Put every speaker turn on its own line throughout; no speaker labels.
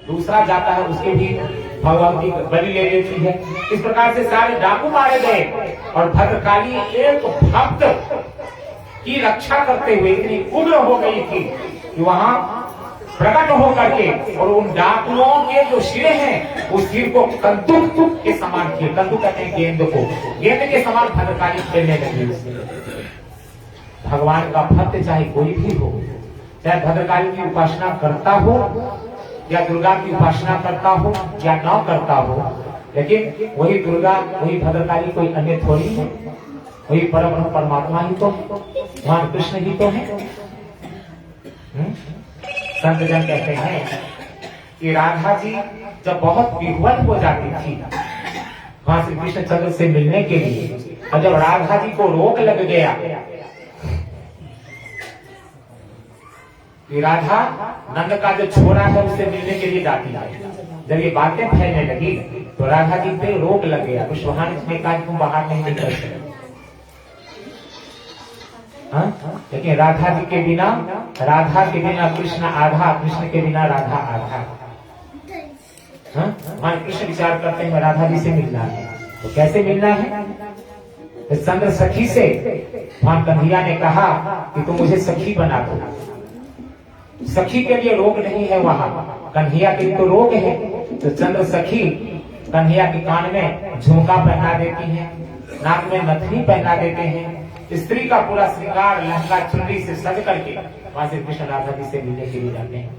दूसरा जाता है उसके भी भगवान की बलि ले लेती है। इस प्रकार से सारे डाकू मारे गए और भद्रकाली एक भक्त की रक्षा करते हुए इतनी उग्र हो गई थी कि वहां प्रकट होकर के और उन डाकुओं के जो सिर हैं उस सिर को कंदुक के समान किए। कंदुक कहते हैं गेंद को, गेंद के समान भद्रकाली खेलने लगी। भगवान का भक्त चाहे कोई भी हो, चाहे भद्रकाली की उपासना करता हो या दुर्गा की उपासना करता हो या न करता हो, लेकिन वही दुर्गा वही भद्रकाली कोई अन्य थोड़ी है, वही परम परमात्मा ही तो भगवान कृष्ण ही तो है। संत जन कहते हैं कि राधा जी जब बहुत विह्वल हो जाती थी वहां श्री कृष्णचंद्र से मिलने के लिए, और जब राधा जी को रोक लग गया कि राधा नंद का जो छोरा है उससे मिलने के लिए जाती है, जब ये बातें फैलने लगी तो राधा जी पे रोक लग गया। कुछ वहां ने कहा तुम बाहर नहीं निकल सकते। लेकिन राधा जी के बिना, राधा के बिना कृष्ण आधा, कृष्ण के बिना राधा आधा। मान कृष्ण विचार करते हैं राधा जी से मिलना है, तो कैसे मिलना है? तो चंद्र सखी से वहां कन्हैया ने कहा कि तुम मुझे सखी बना दो। सखी के लिए रोग नहीं है वहां, कन्हैया के लिए तो रोग है। तो चंद्र सखी कन्हैया के कान में झुमका पहना देती है, नाक में नथनी पहना देते हैं, स्त्री का पूरा श्रृंगार लहंगा चुनरी से सज करके वहां से कृष्ण राधा जी से मिलने के लिए जाते हैं।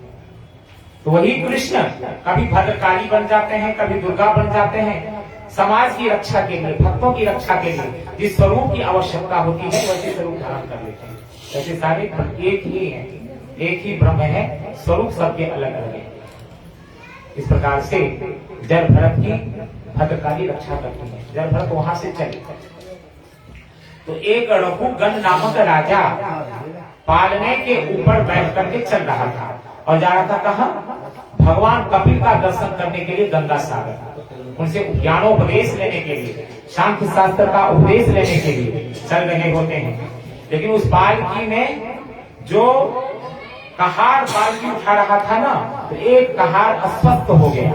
तो वही कृष्ण कभी भद्रकाली बन जाते हैं, कभी दुर्गा बन जाते हैं। समाज की रक्षा के लिए, भक्तों की रक्षा के लिए जिस स्वरूप की आवश्यकता होती है वैसे स्वरूप धारण कर लेते हैं। वैसे सारे एक ही है, एक ही ब्रह्म है, स्वरूप सबके अलग अलग है। इस प्रकार से जल भरत की भद्रकाली रक्षा करती है। जल भरत वहां से चले तो एक रघुगण नामक राजा पालने के ऊपर बैठ करके चल रहा था और जा रहा था कहां? भगवान कपिल का दर्शन करने के लिए गंगा सागर, उनसे ज्ञानोपदेश लेने के लिए, शांति शास्त्र का उपदेश लेने के लिए चल रहे होते हैं। लेकिन उस पालकी में जो कहार पालकी उठा रहा था ना, तो एक कहार अस्वस्थ हो गया,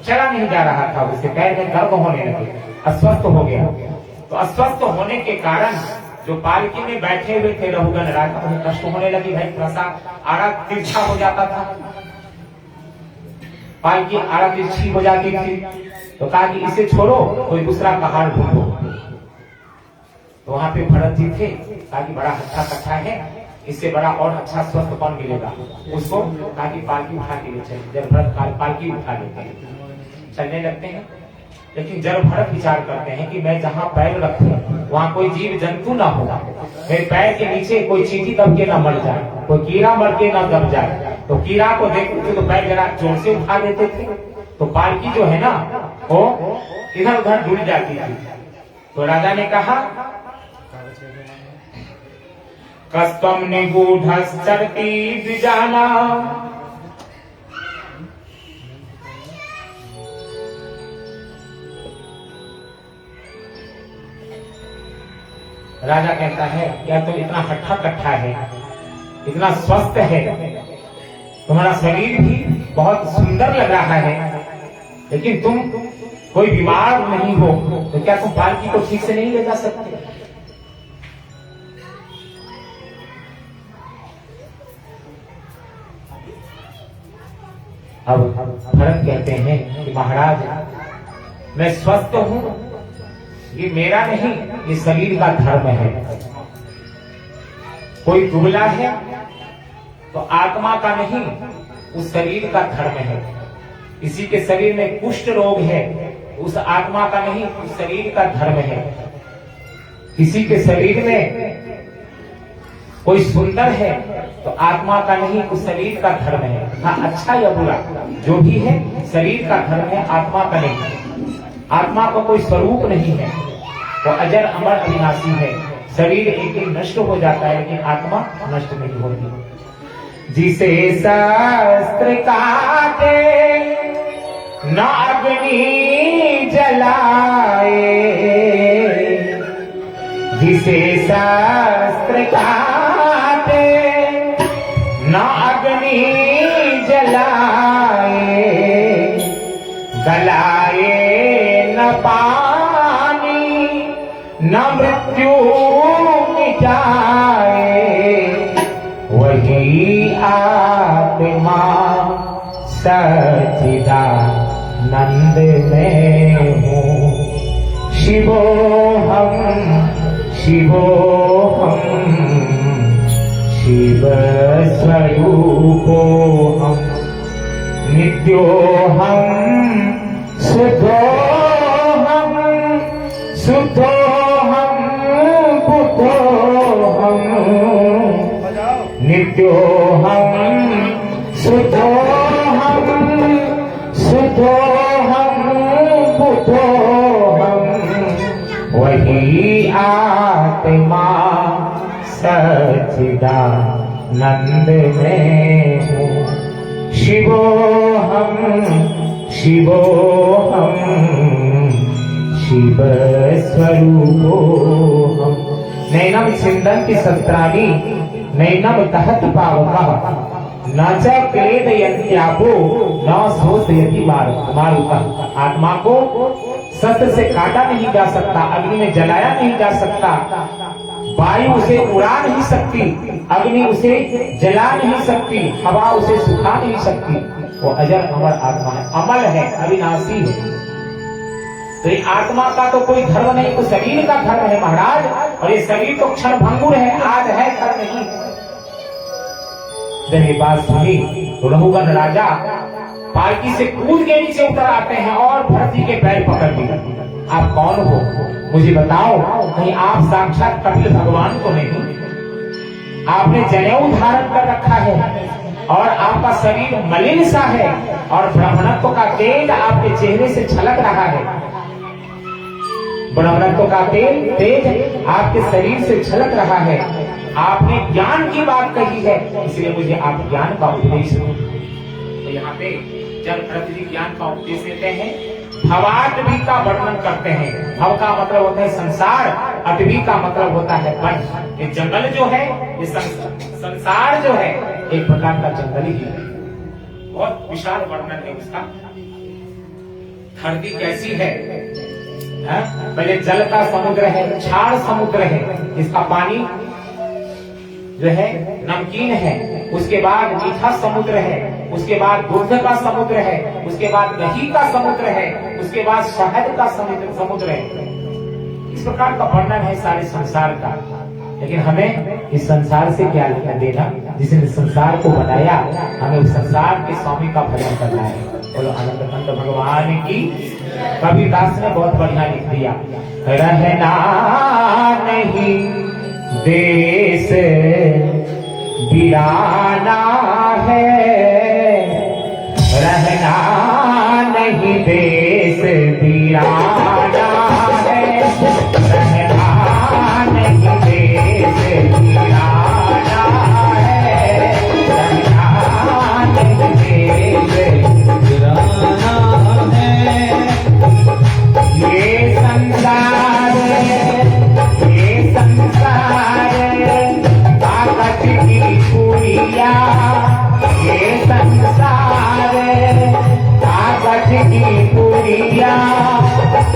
चला नहीं जा रहा था, उसके पैर में दर्द होने लगे, अस्वस्थ हो गया। तो अस्वस्थ होने के कारण जो पालकी में बैठे हुए थे रघुगण राजा, उन्हें कष्ट होने लगी। भाई थोड़ा सा आड़ा तिरछा हो जाता था, पालकी आड़ा तिरछी हो जाती थी, तो कहा कि इसे छोड़ो, कोई दूसरा कहार ढूंढो। तो वहां पे भरत जी थे, कहा कि बड़ा अच्छा कथा है, इससे बड़ा और अच्छा स्वस्थ कौन मिलेगा उसको? कहा कि पालकी उठा के ले चले। जब भरत पालकी उठा लेते हैं, चलने लगते हैं। लेकिन जब भरत विचार करते हैं कि मैं जहां पैर रखूं वहां कोई जीव जंतु ना हो, मेरे पैर के नीचे कोई चींटी दब के ना मर जाए, कोई कीड़ा मर के ना दब जाए। तो कीड़ा को देखते थे तो पैर जरा जोर से उठा देते थे, तो पालकी जो है ना वो इधर उधर डूब जाती थी। तो राजा ने कहा कस्तम निगूढ़श्चरति द्विजाना, राजा कहता है क्या तुम इतना हट्ठा कट्ठा है, इतना स्वस्थ है, तुम्हारा शरीर भी बहुत सुंदर लग रहा है, लेकिन तुम कोई बीमार नहीं हो, तो क्या तुम पालकी को ठीक से नहीं ले जा सकते? अब भरत कहते हैं कि महाराज मैं स्वस्थ हूं, ये मेरा नहीं, ये शरीर का धर्म है। कोई दुबला है तो आत्मा का नहीं, उस शरीर का धर्म है। किसी के शरीर में कुष्ठ रोग है, उस आत्मा का नहीं, उस शरीर का धर्म है। किसी के शरीर में कोई सुंदर है तो आत्मा का नहीं, उस शरीर का धर्म है। हाँ, अच्छा या बुरा जो भी है शरीर का धर्म है, आत्मा का नहीं। आत्मा का कोई स्वरूप नहीं है, वो अजर अमर अविनाशी है। शरीर एक दिन नष्ट हो जाता है लेकिन आत्मा नष्ट नहीं होती। जिसे शास्त्र काटे न अग्नि जलाए, जिसे शास्त्र काटे न अग्नि जलाए, गलाए न पानी न मृत्यु मिटाए, वही आत्मा सच्चिदानंद में हूँ। शिवोहम शिवोहम शिव स्वरूपोहम नित्योहम शुद्धोहम शुद्धोहम बुद्धोहम नित्योहम शुद्धोहम शुद्धोहम बुद्धोहम, वही आत्मा सच्चिदानंद में हूँ। शिवोहम शिवोहम शिव स्वरूपोहम। नैनम छिन्दन्ति शस्त्राणि नैनम दहति पावकः न च क्लेदयन्त्यापो न शोषयति मारुतः। आत्मा को शस्त्र से काटा नहीं जा सकता, अग्नि में जलाया नहीं जा सकता, वायु उसे उड़ा नहीं सकती, अग्नि उसे जला नहीं सकती, हवा उसे सुखा नहीं सकती। वो अजर अमर आत्मा है, अमल है, अविनाशी है। तो ये आत्मा का तो कोई धर्म नहीं, तो शरीर का धर्म है महाराज। और ये शरीर तो क्षण भंगुर है, आज है कल नहीं। जब ये बात सुनी तो रघुगण राजा पालकी से कूद के नीचे उतर आते हैं और भरती के पैर पकड़ लिए। आप कौन हो, मुझे बताओ, कहीं आप साक्षात कपिल भगवान तो नहीं? आपने जनेऊ धारण कर रखा है और आपका शरीर मलिन सा है और ब्राह्मणत्व का तेज आपके चेहरे से छलक रहा है। ब्राह्मणत्व का तेज आपके शरीर से छलक रहा है। आपने ज्ञान की बात कही है, इसलिए मुझे आप ज्ञान का उपदेश दो। तो यहाँ पे जब प्रतिदिन ज्ञान का उपदेश देते हैं, भवाटवी का वर्णन करते हैं। भव का मतलब होता है संसार, अटवी का मतलब होता है वन। ये जंगल जो है, ये संसार जो है एक प्रकार का जंगल ही है। बहुत विशाल वर्णन है उसका। धरती कैसी है? पहले जल का समुद्र है, क्षार समुद्र है, इसका पानी जो है नमकीन है। उसके बाद मीठा समुद्र है, उसके बाद दूध का समुद्र है, उसके बाद दही का समुद्र है, उसके बाद शहद का समुद्र है। इस प्रकार का वर्णन है सारे संसार का। लेकिन हमें इस संसार से क्या लेना देना? जिसने संसार को बनाया, हमें उस संसार के स्वामी का भजन करना है। बोलो आनंदकांत भगवान की। कबीरदास ने बहुत बढ़िया लिख दिया, रहना नहीं देश वीराना है, रहना नहीं देश वीराना है, रहना नहीं देश वीराना है, रहना नहीं देश वीराना है। ये संसार कागज की पुड़िया, ये संसार कागज की पुड़िया,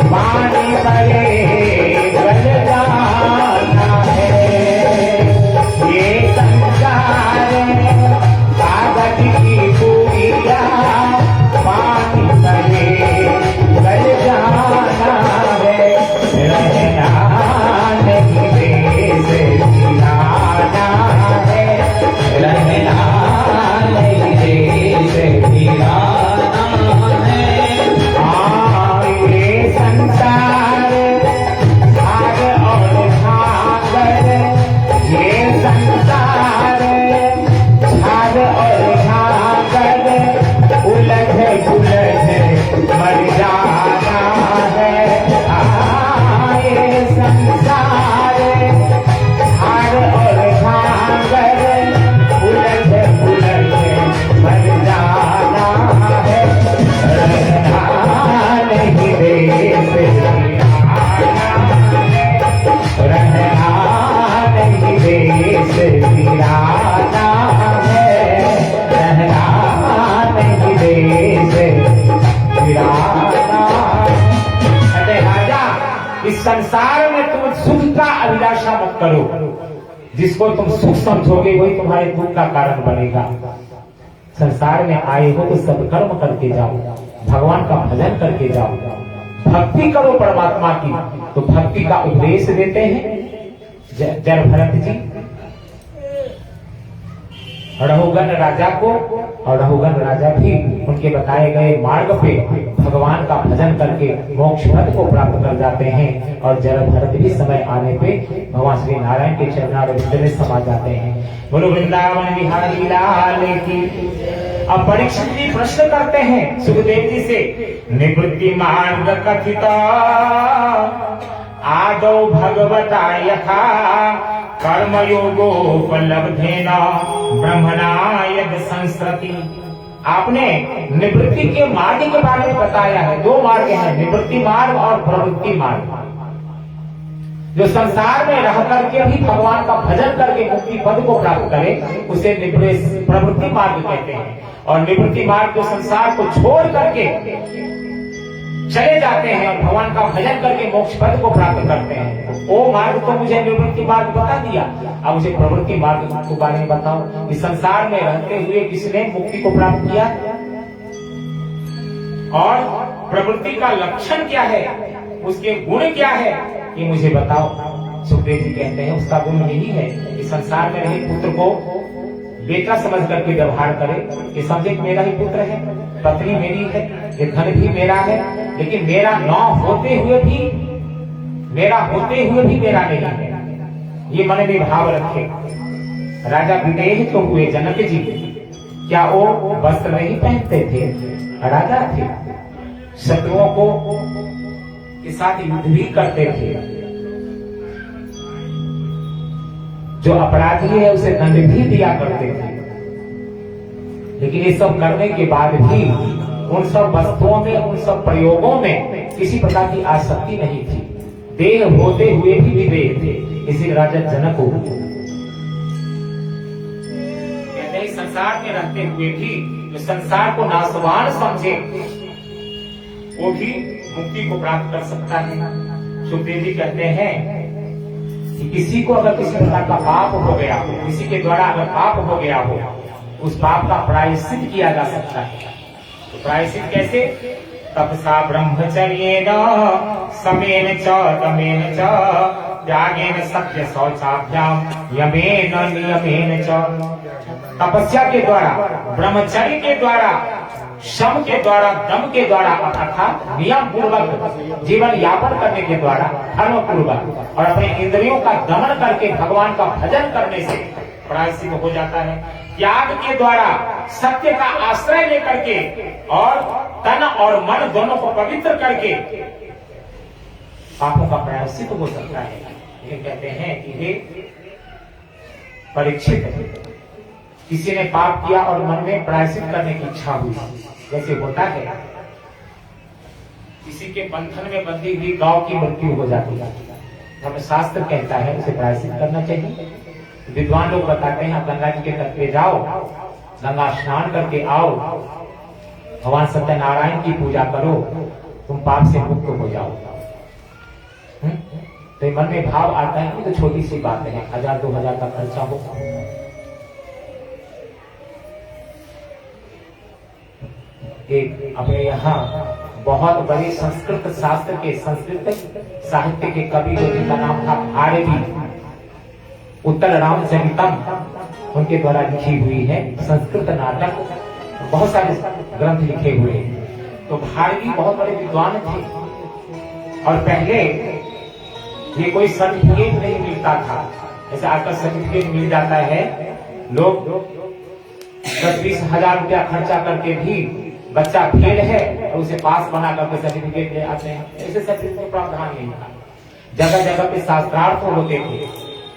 पानी भरे गल जाना है। ये संसार कागज की पुड़िया, पानी भरे गल जाना है। रहना नहीं देश वीराना है, रहना नहीं देश वीराना है। ये संसार भाग और भागर, ये संसार भाग और भागर, उलझ उलझ मर जाना है। ये संसार भाग और भागर, उलझ उलझ मर जाना है। रहना नहीं देश वीराना है, रहना नहीं देश वीराना है, रहना नहीं देश वीराना। संसार में तुम सुख का अभिलाषा मत करो। जिसको तुम सुख समझोगे वही तुम्हारे दुख का कारण बनेगा। संसार में आए हो तो सब कर्म करके जाओ, भगवान का भजन करके जाओ, भक्ति करो परमात्मा की। तो भक्ति का उपदेश देते हैं जड़ भरत जी रघुगण राजा को, और रघुगण राजा भी उनके बताए गए मार्ग पे भगवान का भजन करके मोक्ष पद को प्राप्त कर जाते हैं। और जड़ भरत भी समय आने पे भगवान श्री नारायण के चरणारविंद में समा जाते हैं। बोलो वृंदावन बिहारी लाल की। अब परीक्षित जी प्रश्न करते हैं सुखदेव जी से, निवृत्ति मार्ग कथित आदौ भगवता यथा कर्मयोगोपलब्धेन ब्रह्मणा यद संस्कृति। आपने निवृत्ति के मार्ग के बारे में बताया है। दो मार्ग हैं, निवृत्ति मार्ग और प्रवृत्ति मार्ग। जो संसार में रह करके भी भगवान का भजन करके मुक्ति पद को प्राप्त करे उसे प्रवृत्ति मार्ग कहते हैं। और निवृत्ति मार्ग जो संसार को छोड़ करके चले जाते हैं और भगवान का भजन करके मोक्ष पद को प्राप्त करते हैं, वो मार्ग तो मुझे निवृत्ति मार्ग बता दिया। अब मुझे प्रवृत्ति मार्ग के बारे में बताओ। इस संसार में रहते हुए किसने मुक्ति को प्राप्त किया और प्रवृत्ति का लक्षण क्या है, उसके गुण क्या है, ये मुझे बताओ। सुखदेव जी कहते हैं उसका गुण यही है कि संसार में रहे पुत्र को बेटा समझ करके व्यवहार करे, कि समझे कि मेरा ही पुत्र है, पत्नी मेरी है, ये धन भी मेरा है, लेकिन मेरा न होते हुए भी मेरा नहीं है, ये मन में भाव रखे। राजा विदेह तो हुए जनक जी, क्या वो वस्त्र नहीं पहनते थे? राजा थे, शत्रुओं को के साथ युद्ध भी करते थे। जो अपराधी है उसे दंड भी दिया करते थे। लेकिन ये सब करने के बाद भी उन सब वस्तुओं में, उन सब प्रयोगों में किसी प्रकार की आसक्ति नहीं थी। देह होते हुए भी विदेह थे। इसी राजा जनक को कहते हैं संसार में रहते हुए भी जो संसार को नाशवान समझे वो भी मुक्ति को प्राप्त कर सकता है। सुखदेव जी कहते हैं कि किसी को अगर किसी प्रकार का पाप हो गया हो, किसी के द्वारा अगर पाप हो गया हो, उस पाप का प्रायश्चित किया जा सकता है। तो प्रायश्चित कैसे? तपसा ब्रह्मचर्येण समेन च दमेन च त्यागेन सत्य शौचाभ्याम यमेन नियमेन च। तपस्या के द्वारा, ब्रह्मचर्य के द्वारा, शम के द्वारा, दम के द्वारा अर्थात नियम पूर्वक जीवन यापन करने के द्वारा, धर्म पूर्वक और अपने इंद्रियों का दमन करके भगवान का भजन करने से प्रायश्चित हो जाता है। त्याग के द्वारा सत्य का आश्रय लेकर के और तन और मन दोनों को पवित्र करके पापों का प्रायश्चित हो सकता है। ये कहते हैं कि हे परीक्षित, किसी ने पाप किया और मन में प्रायश्चित करने की इच्छा हुई, जैसे होता है किसी के बंधन में बंधी हुई गांव की मृत्यु हो जाती है, हमें शास्त्र कहता है उसे प्रायश्चित करना चाहिए। विद्वान लोग बताते हैं गंगा जी के तट पे जाओ, गंगा स्नान करके आओ, भगवान सत्यनारायण की पूजा करो, तुम पाप से मुक्त हो जाओ। तो मन में भाव आता है कि तो छोटी सी बात है, 1000-2000 का खर्चा हो। एक अपने यहाँ बहुत बड़े संस्कृत शास्त्र के, संस्कृत साहित्य के कवि जो जिनका नाम था भारती, उत्तर रामचरितम उनके द्वारा लिखी हुई है संस्कृत नाटक, बहुत सारे ग्रंथ लिखे हुए हैं। तो भारती बहुत बड़े विद्वान थे और पहले ये कोई सर्टिफिकेट नहीं मिलता था, जैसे आजकल सर्टिफिकेट मिल जाता है। लोग 10-20 हजार रुपया खर्चा करके भी बच्चा फेल है और उसे पास बना करके सर्टिफिकेट ले आते हैं। ऐसे सर्टिफिकेट प्रावधान नहीं था। जगह जगह पे शास्त्रार्थ होते थे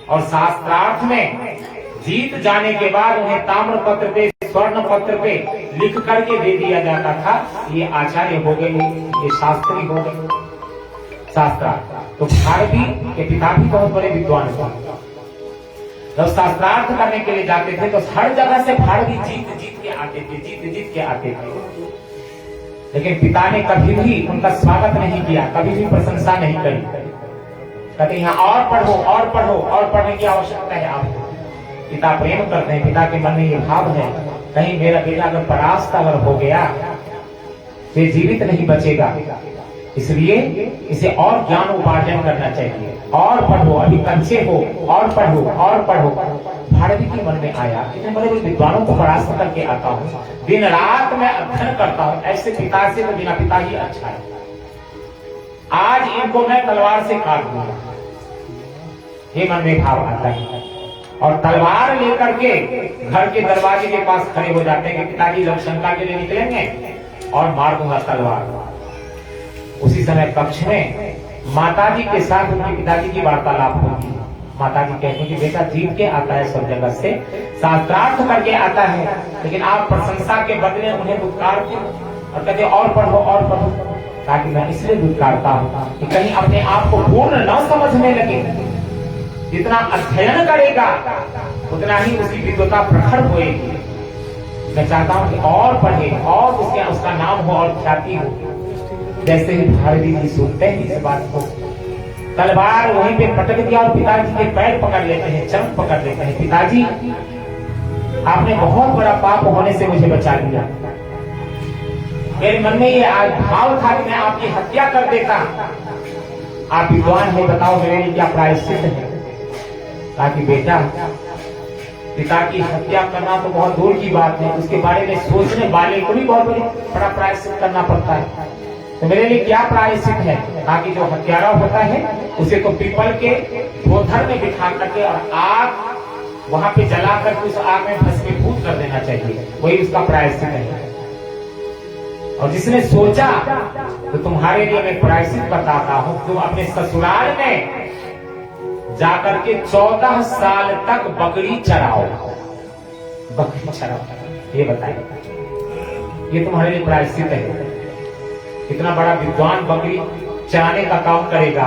और शास्त्रार्थ में जीत जाने के बाद उन्हें ताम्र पत्र पे, स्वर्ण पत्र पे लिख करके दे दिया जाता था, ये आचार्य हो गए, ये शास्त्री हो गए, शास्त्रार्थ। तो भारती के पिता भी बहुत बड़े विद्वान थे। जब शास्त्रार्थ करने के लिए जाते थे तो हर जगह से भारती जीत के आते थे, जीत के आते थे। लेकिन पिता ने कभी भी उनका स्वागत नहीं किया, कभी भी प्रशंसा नहीं करी। कहते यहाँ और पढ़ो और पढ़ो और पढ़ने की आवश्यकता है आपको। पिता प्रेम करते हैं, पिता के मन में ये भाव है कहीं मेरा बेटा अगर परास्त अगर हो गया तो जीवित नहीं बचेगा, इसलिए इसे और ज्ञान उपार्जन करना चाहिए। और पढ़ो, अभी कच्चे हो, और पढ़ो और पढ़ो। भारती के मन में आया इतने बड़े बड़े विद्वानों को परास्त करके आता हूँ, दिन रात मैं अध्ययन करता हूँ, ऐसे पिता से तो बिना पिता ही अच्छा है। आज इनको मैं तलवार से काट दूंगा, ये मन में भाव आता है। और तलवार लेकर के घर के दरवाजे के पास खड़े हो जाते हैं कि पिताजी जब शंका के लिए निकलेंगे और मार दूंगा तलवार। उसी समय कक्ष में माताजी के साथ उनके पिताजी की वार्तालाप होगी। माताजी कहती हैं कि बेटा जीत के आता है सब जगत से, शास्त्रार्थ करके आता है, लेकिन आप प्रशंसा के बदले उन्हें दुत्कारते और कहते और पढ़ो और पढ़ो। ताकि मैं इसलिए दुत्कारता हूँ कि कहीं अपने आप को पूर्ण न समझने लगे। जितना अध्ययन करेगा उतना ही उसकी विद्वता प्रखर होएगी। मैं चाहता हूँ कि और पढ़े और उसका नाम हो और ख्याति हो। जैसे ही भारती जी सुनते हैं इस बात को, तलवार वहीं पे पटक दिया और पिताजी के पैर पकड़ लेते हैं, चरण पकड़ लेते हैं। पिताजी आपने बहुत बड़ा पाप होने से मुझे बचा लिया। मेरे मन में ये आज भाव था कि मैं आपकी हत्या कर देता। आप विद्वान है, बताओ मेरे लिए क्या प्रायश्चित है। ताकि बेटा पिता की हत्या करना तो बहुत दूर की बात है, उसके बारे में सोचने वाले को भी बहुत बड़ा प्रायश्चित करना पड़ता है। तो मेरे लिए क्या प्रायश्चित है, ताकि जो हत्यारा होता है उसे तो पीपल के गोधर में बिठा करके और आग वहां पे जला करके उस आग में भस्मीभूत कर देना चाहिए, वही उसका प्रायश्चित है। और जिसने सोचा तो तुम्हारे लिए मैं प्रायश्चित बताता हूँ, तुम अपने ससुराल में जाकर के 14 साल तक बकरी चराओ। बकरी चराओ, ये बताइए, ये तुम्हारे लिए प्रायश्चित है। कितना बड़ा विद्वान बकरी चराने का काम करेगा,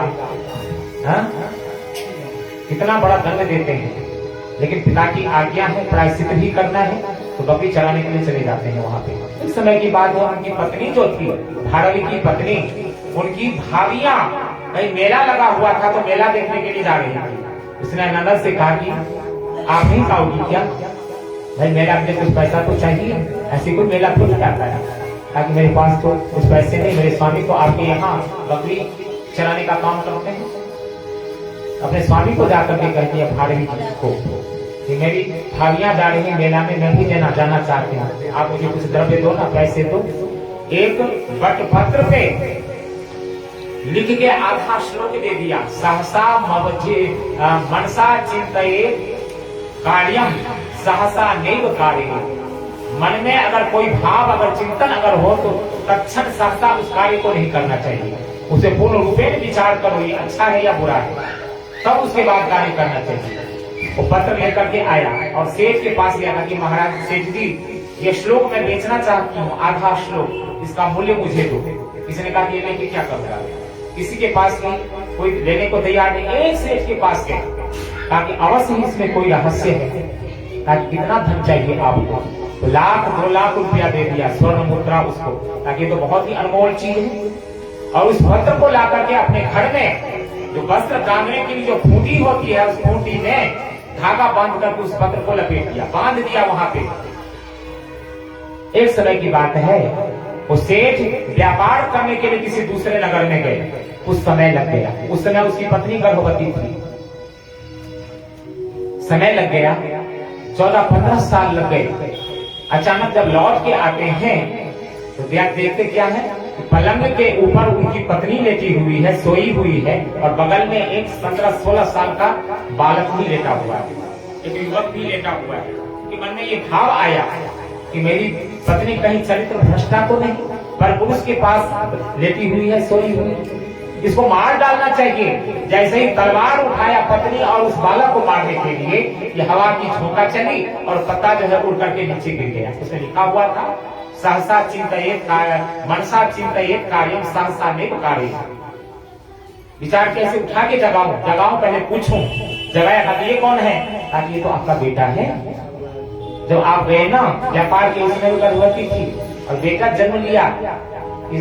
हाँ? कितना बड़ा दंड देते हैं, लेकिन पिता की आज्ञा है, प्रायश्चित भी करना है, तो बकरी चराने के लिए चले जाते हैं वहां पे। इस समय की बात है, उनकी पत्नी जो थी, भारवी की पत्नी, उनकी भाभियां, कहीं मेला लगा हुआ था तो मेला देखने के लिए जा रही थी। उसने ननद से कहा कि आप नहीं खाओगी क्या? भाई मेरा अपने कुछ पैसा तो चाहिए, ऐसे कोई मेला थोड़ी जाता है, ताकि मेरे पास तो कुछ पैसे नहीं, मेरे स्वामी तो आपके यहाँ बकरी चराने का काम करते हैं। अपने स्वामी को जाकर के कहती है भारवी को कि मेरी भाभियां जा रही है मेला में, मैं भी जाना चाहती हूँ, आप मुझे कुछ द्रव्य दो ना, पैसे दो। एक बटपत्र पे लिख के आधा श्लोक दे दिया, सहसा मनसा चिंतये कार्यम सहसा नैव कार्य। मन में अगर कोई भाव, अगर चिंतन अगर हो तो तत्क्षण सहसा उस कार्य को नहीं करना चाहिए, उसे पूर्ण रूपेण विचार करो ये अच्छा है या बुरा है, तब उसके बाद कार्य करना चाहिए। वो पत्र लेकर के आया और सेठ के पास गया कि महाराज सेठ जी, ये श्लोक मैं बेचना चाहती हूँ, आधा श्लोक, इसका मूल्य मुझे दो। किसी ने कहा कि ये लेके क्या कर रहा है? किसी के पास नहीं, कोई लेने को तैयार नहीं। एक सेठ के पास गए, ताकि अवश्य ही इसमें कोई रहस्य है, ताकि कितना धन चाहिए आपको, तो 1,00,000 2,00,000 रुपया दे दिया, स्वर्ण मुद्रा उसको, ताकि तो बहुत ही अनमोल चीज है। और उस पत्र को ला करके अपने घर में जो वस्त्र टांगने के लिए जो खूंटी होती है, उस खूंटी में धागा बांध करके उस पत्र को लपेट दिया, बांध दिया वहां पे। एक समय की बात है, वो सेठ व्यापार करने के लिए किसी दूसरे नगर में गए, उस समय लग गया। उस समय उसकी पत्नी गर्भवती थी, समय लग गया, 14-15 साल लग गए। अचानक जब लौट के आते हैं तो देखते क्या है, पलंग के ऊपर उनकी पत्नी लेटी हुई है, सोई हुई है, और बगल में एक 15-16 साल का बालक भी लेटा हुआ है, एक युवक भी लेटा हुआ है। कि मन में ये भाव आया कि मेरी पत्नी कहीं चरित्र भ्रष्टा तो नहीं, पर पुरुष के पास लेटी हुई है, सोई हुई, इसको मार डालना चाहिए। जैसे ही तलवार उठाया पत्नी और उस बालक को मारने के लिए, ये हवा की झोंका चली और पत्ता जो है उड़ करके नीचे गिर गया। उसमें लिखा हुआ था, सहसा चिंतयेत मनसा चिंतयेत कार्यम सहसा नैव कार्य। विचार कैसे उठा के जगाऊं, पहले पूछूं, जगाया था ये कौन है? ताकि ये तो आपका बेटा है। जब आप गए ना व्यापार के, उसमें गर्भवती थी और बेटा जन्म लिया,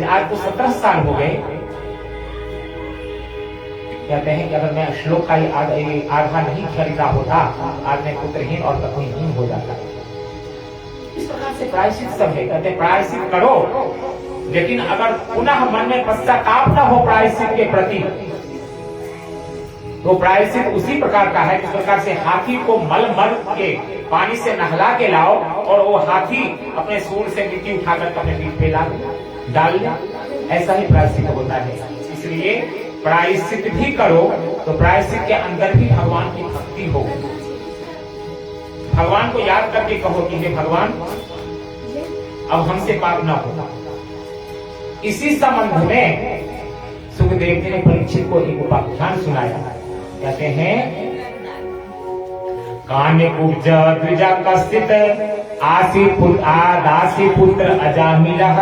आज तो 17 साल हो गए। कहते हैं कि अगर मैं श्लोक का आधा नहीं खरीदा होता, आज मैं पुत्रहीन और पत्नीहीन हो जाता। इस प्रकार से प्रायश्चित सब है। कहते प्रायश्चित करो, लेकिन अगर पुनः मन में पश्चाताप न हो प्रायश्चित के प्रति, तो प्रायश्चित उसी प्रकार का है जिस प्रकार से हाथी को मल के पानी से नहला के लाओ और वो हाथी अपने सूंड से मिट्टी उठाकर अपने पीठ पे डाल ले, ऐसा ही प्रायश्चित होता है। इसलिए प्रायश्चित भी करो तो प्रायश्चित के अंदर भी भगवान की भक्ति हो। भगवान को याद करके कहो कि हे भगवान, अब हमसे पाप न हो। इसी संबंध में सुखदेव जी ने परीक्षित को एक उपाख्यान सुनाया। कहते हैं, कान्य कुब्ज द्विजा कश्चित दासी पुत्र अजामिलः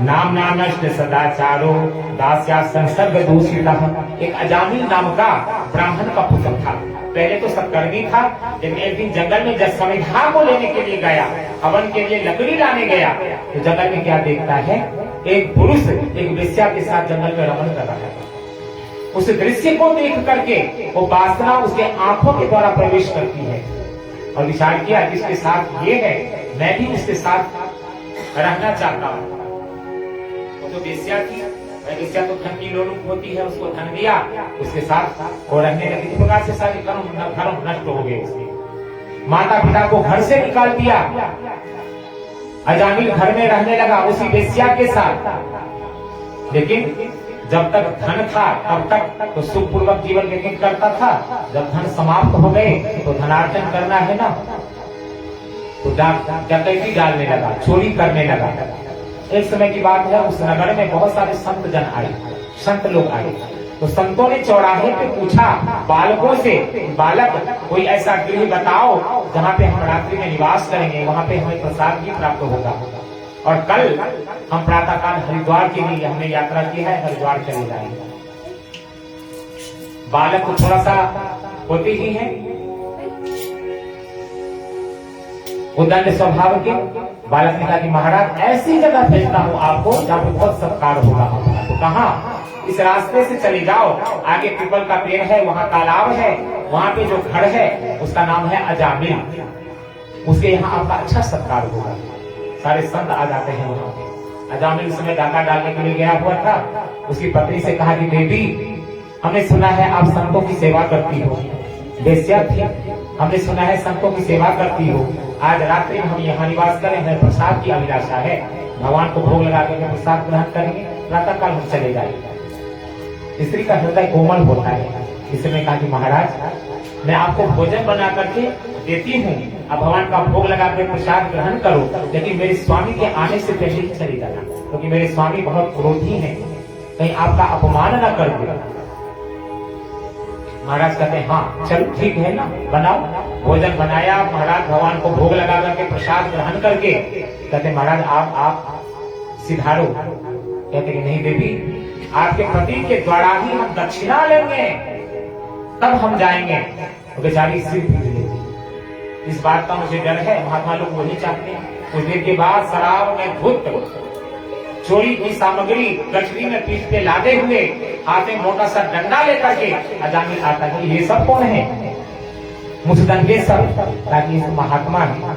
नामना नष्ट सदाचारो दास्या संसर्ग दूषितः। एक अजामिल नाम का ब्राह्मण का पुत्र था। पहले तो सत्कर्मी था, लेकिन एक दिन जंगल में जब समिधा को लेने के लिए गया, हवन के लिए लकड़ी लाने गया, तो जंगल में क्या देखता है, एक पुरुष एक वेश्या के साथ जंगल में रमण कर रहा है। उस दृश्य को देख करके वो वासना उसके आंखों के द्वारा प्रवेश करती है और विचार किया जिसके साथ ये है, मैं भी उसके साथ रहना चाहता हूँ। वो तो वेश्या थी, वेश्या तो धन की लोलुप होती है, उसको धन दिया, उसके साथ वो रहने लगी। इस प्रकार से सारे धर्म नष्ट हो गए उसके। माता पिता को घर से निकाल दिया, अजामिल घर में रहने लगा उसी वेश्या के साथ। लेकिन जब तक धन था तब तक तो सुखपूर्वक जीवन व्यतीत करता था। जब धन समाप्त हो गए तो धनार्जन करना है ना, तो डकैती डालने लगा, चोरी करने लगा। एक समय की बात है, उस नगर में बहुत सारे संत जन आए, संत लोग आए। तो संतों ने चौराहे पे पूछा बालकों से, बालक कोई ऐसा गृह बताओ जहाँ पे हम रात्रि में निवास करेंगे, वहाँ पे हमें प्रसाद भी प्राप्त होगा। और कल हम प्रातःकाल हरिद्वार के लिए हमने यात्रा की है, हरिद्वार चले जाएंगे। बालक तो थोड़ा सा होते ही हैं, उदंड स्वभाव के। बालक ने कहा कि महाराज ऐसी जगह भेजता हूँ आपको जहाँ पे बहुत सत्कार होगा। तो कहा, इस रास्ते से चले जाओ, आगे पीपल का पेड़ है, वहाँ तालाब है, वहाँ पे जो घर है उसका नाम है अजामिल, उसके यहाँ आपका अच्छा सत्कार होगा। सारे संत आ जाते हैं वहाँ पे। अजामिल उस समय डाका डालने के लिए गया हुआ था। उसकी पत्नी से कहा कि देवी, हमने सुना है आप संतों की सेवा करती हो। वेश्या थी, हमने सुना है संतों की सेवा करती हो। आज रात्रि में हम यहाँ निवास करें, हमें प्रसाद की अभिलाषा है, भगवान को भोग लगा के प्रसाद ग्रहण करेंगे, प्रातःकाल हम चले जाएंगे। स्त्री का हृदय कोमल होता है। इसने कहा कि महाराज, मैं आपको भोजन बना करके देती हूँ, अब भगवान का भोग लगा के प्रसाद ग्रहण करो, लेकिन मेरे स्वामी के आने से पहले ही चले जाना, क्योंकि मेरे स्वामी बहुत क्रोधी हैं, कहीं आपका अपमान न कर दे। महाराज कहते हैं, हाँ चलो ठीक है ना, बनाओ। भोजन बनाया, महाराज भगवान को भोग लगा करके प्रसाद ग्रहण करके कहते महाराज आप सिधारो। कहते कि नहीं देवी, आपके पति के द्वारा ही हम दक्षिणा लेंगे, तब हम जाएंगे। तो बेचारी सिर पीट लेती। इस बात का मुझे डर है, महात्मा लोग वही चाहते हैं। कुछ देर के बाद शराब में धुत चोरी की सामग्री गठरी में पीठ पे लादे हुए, हाथ में मोटा सा डंडा लेकर के अजामिल आता है। ये सब कौन है? मुझदंगे सब, ताकि इस महात्मा है।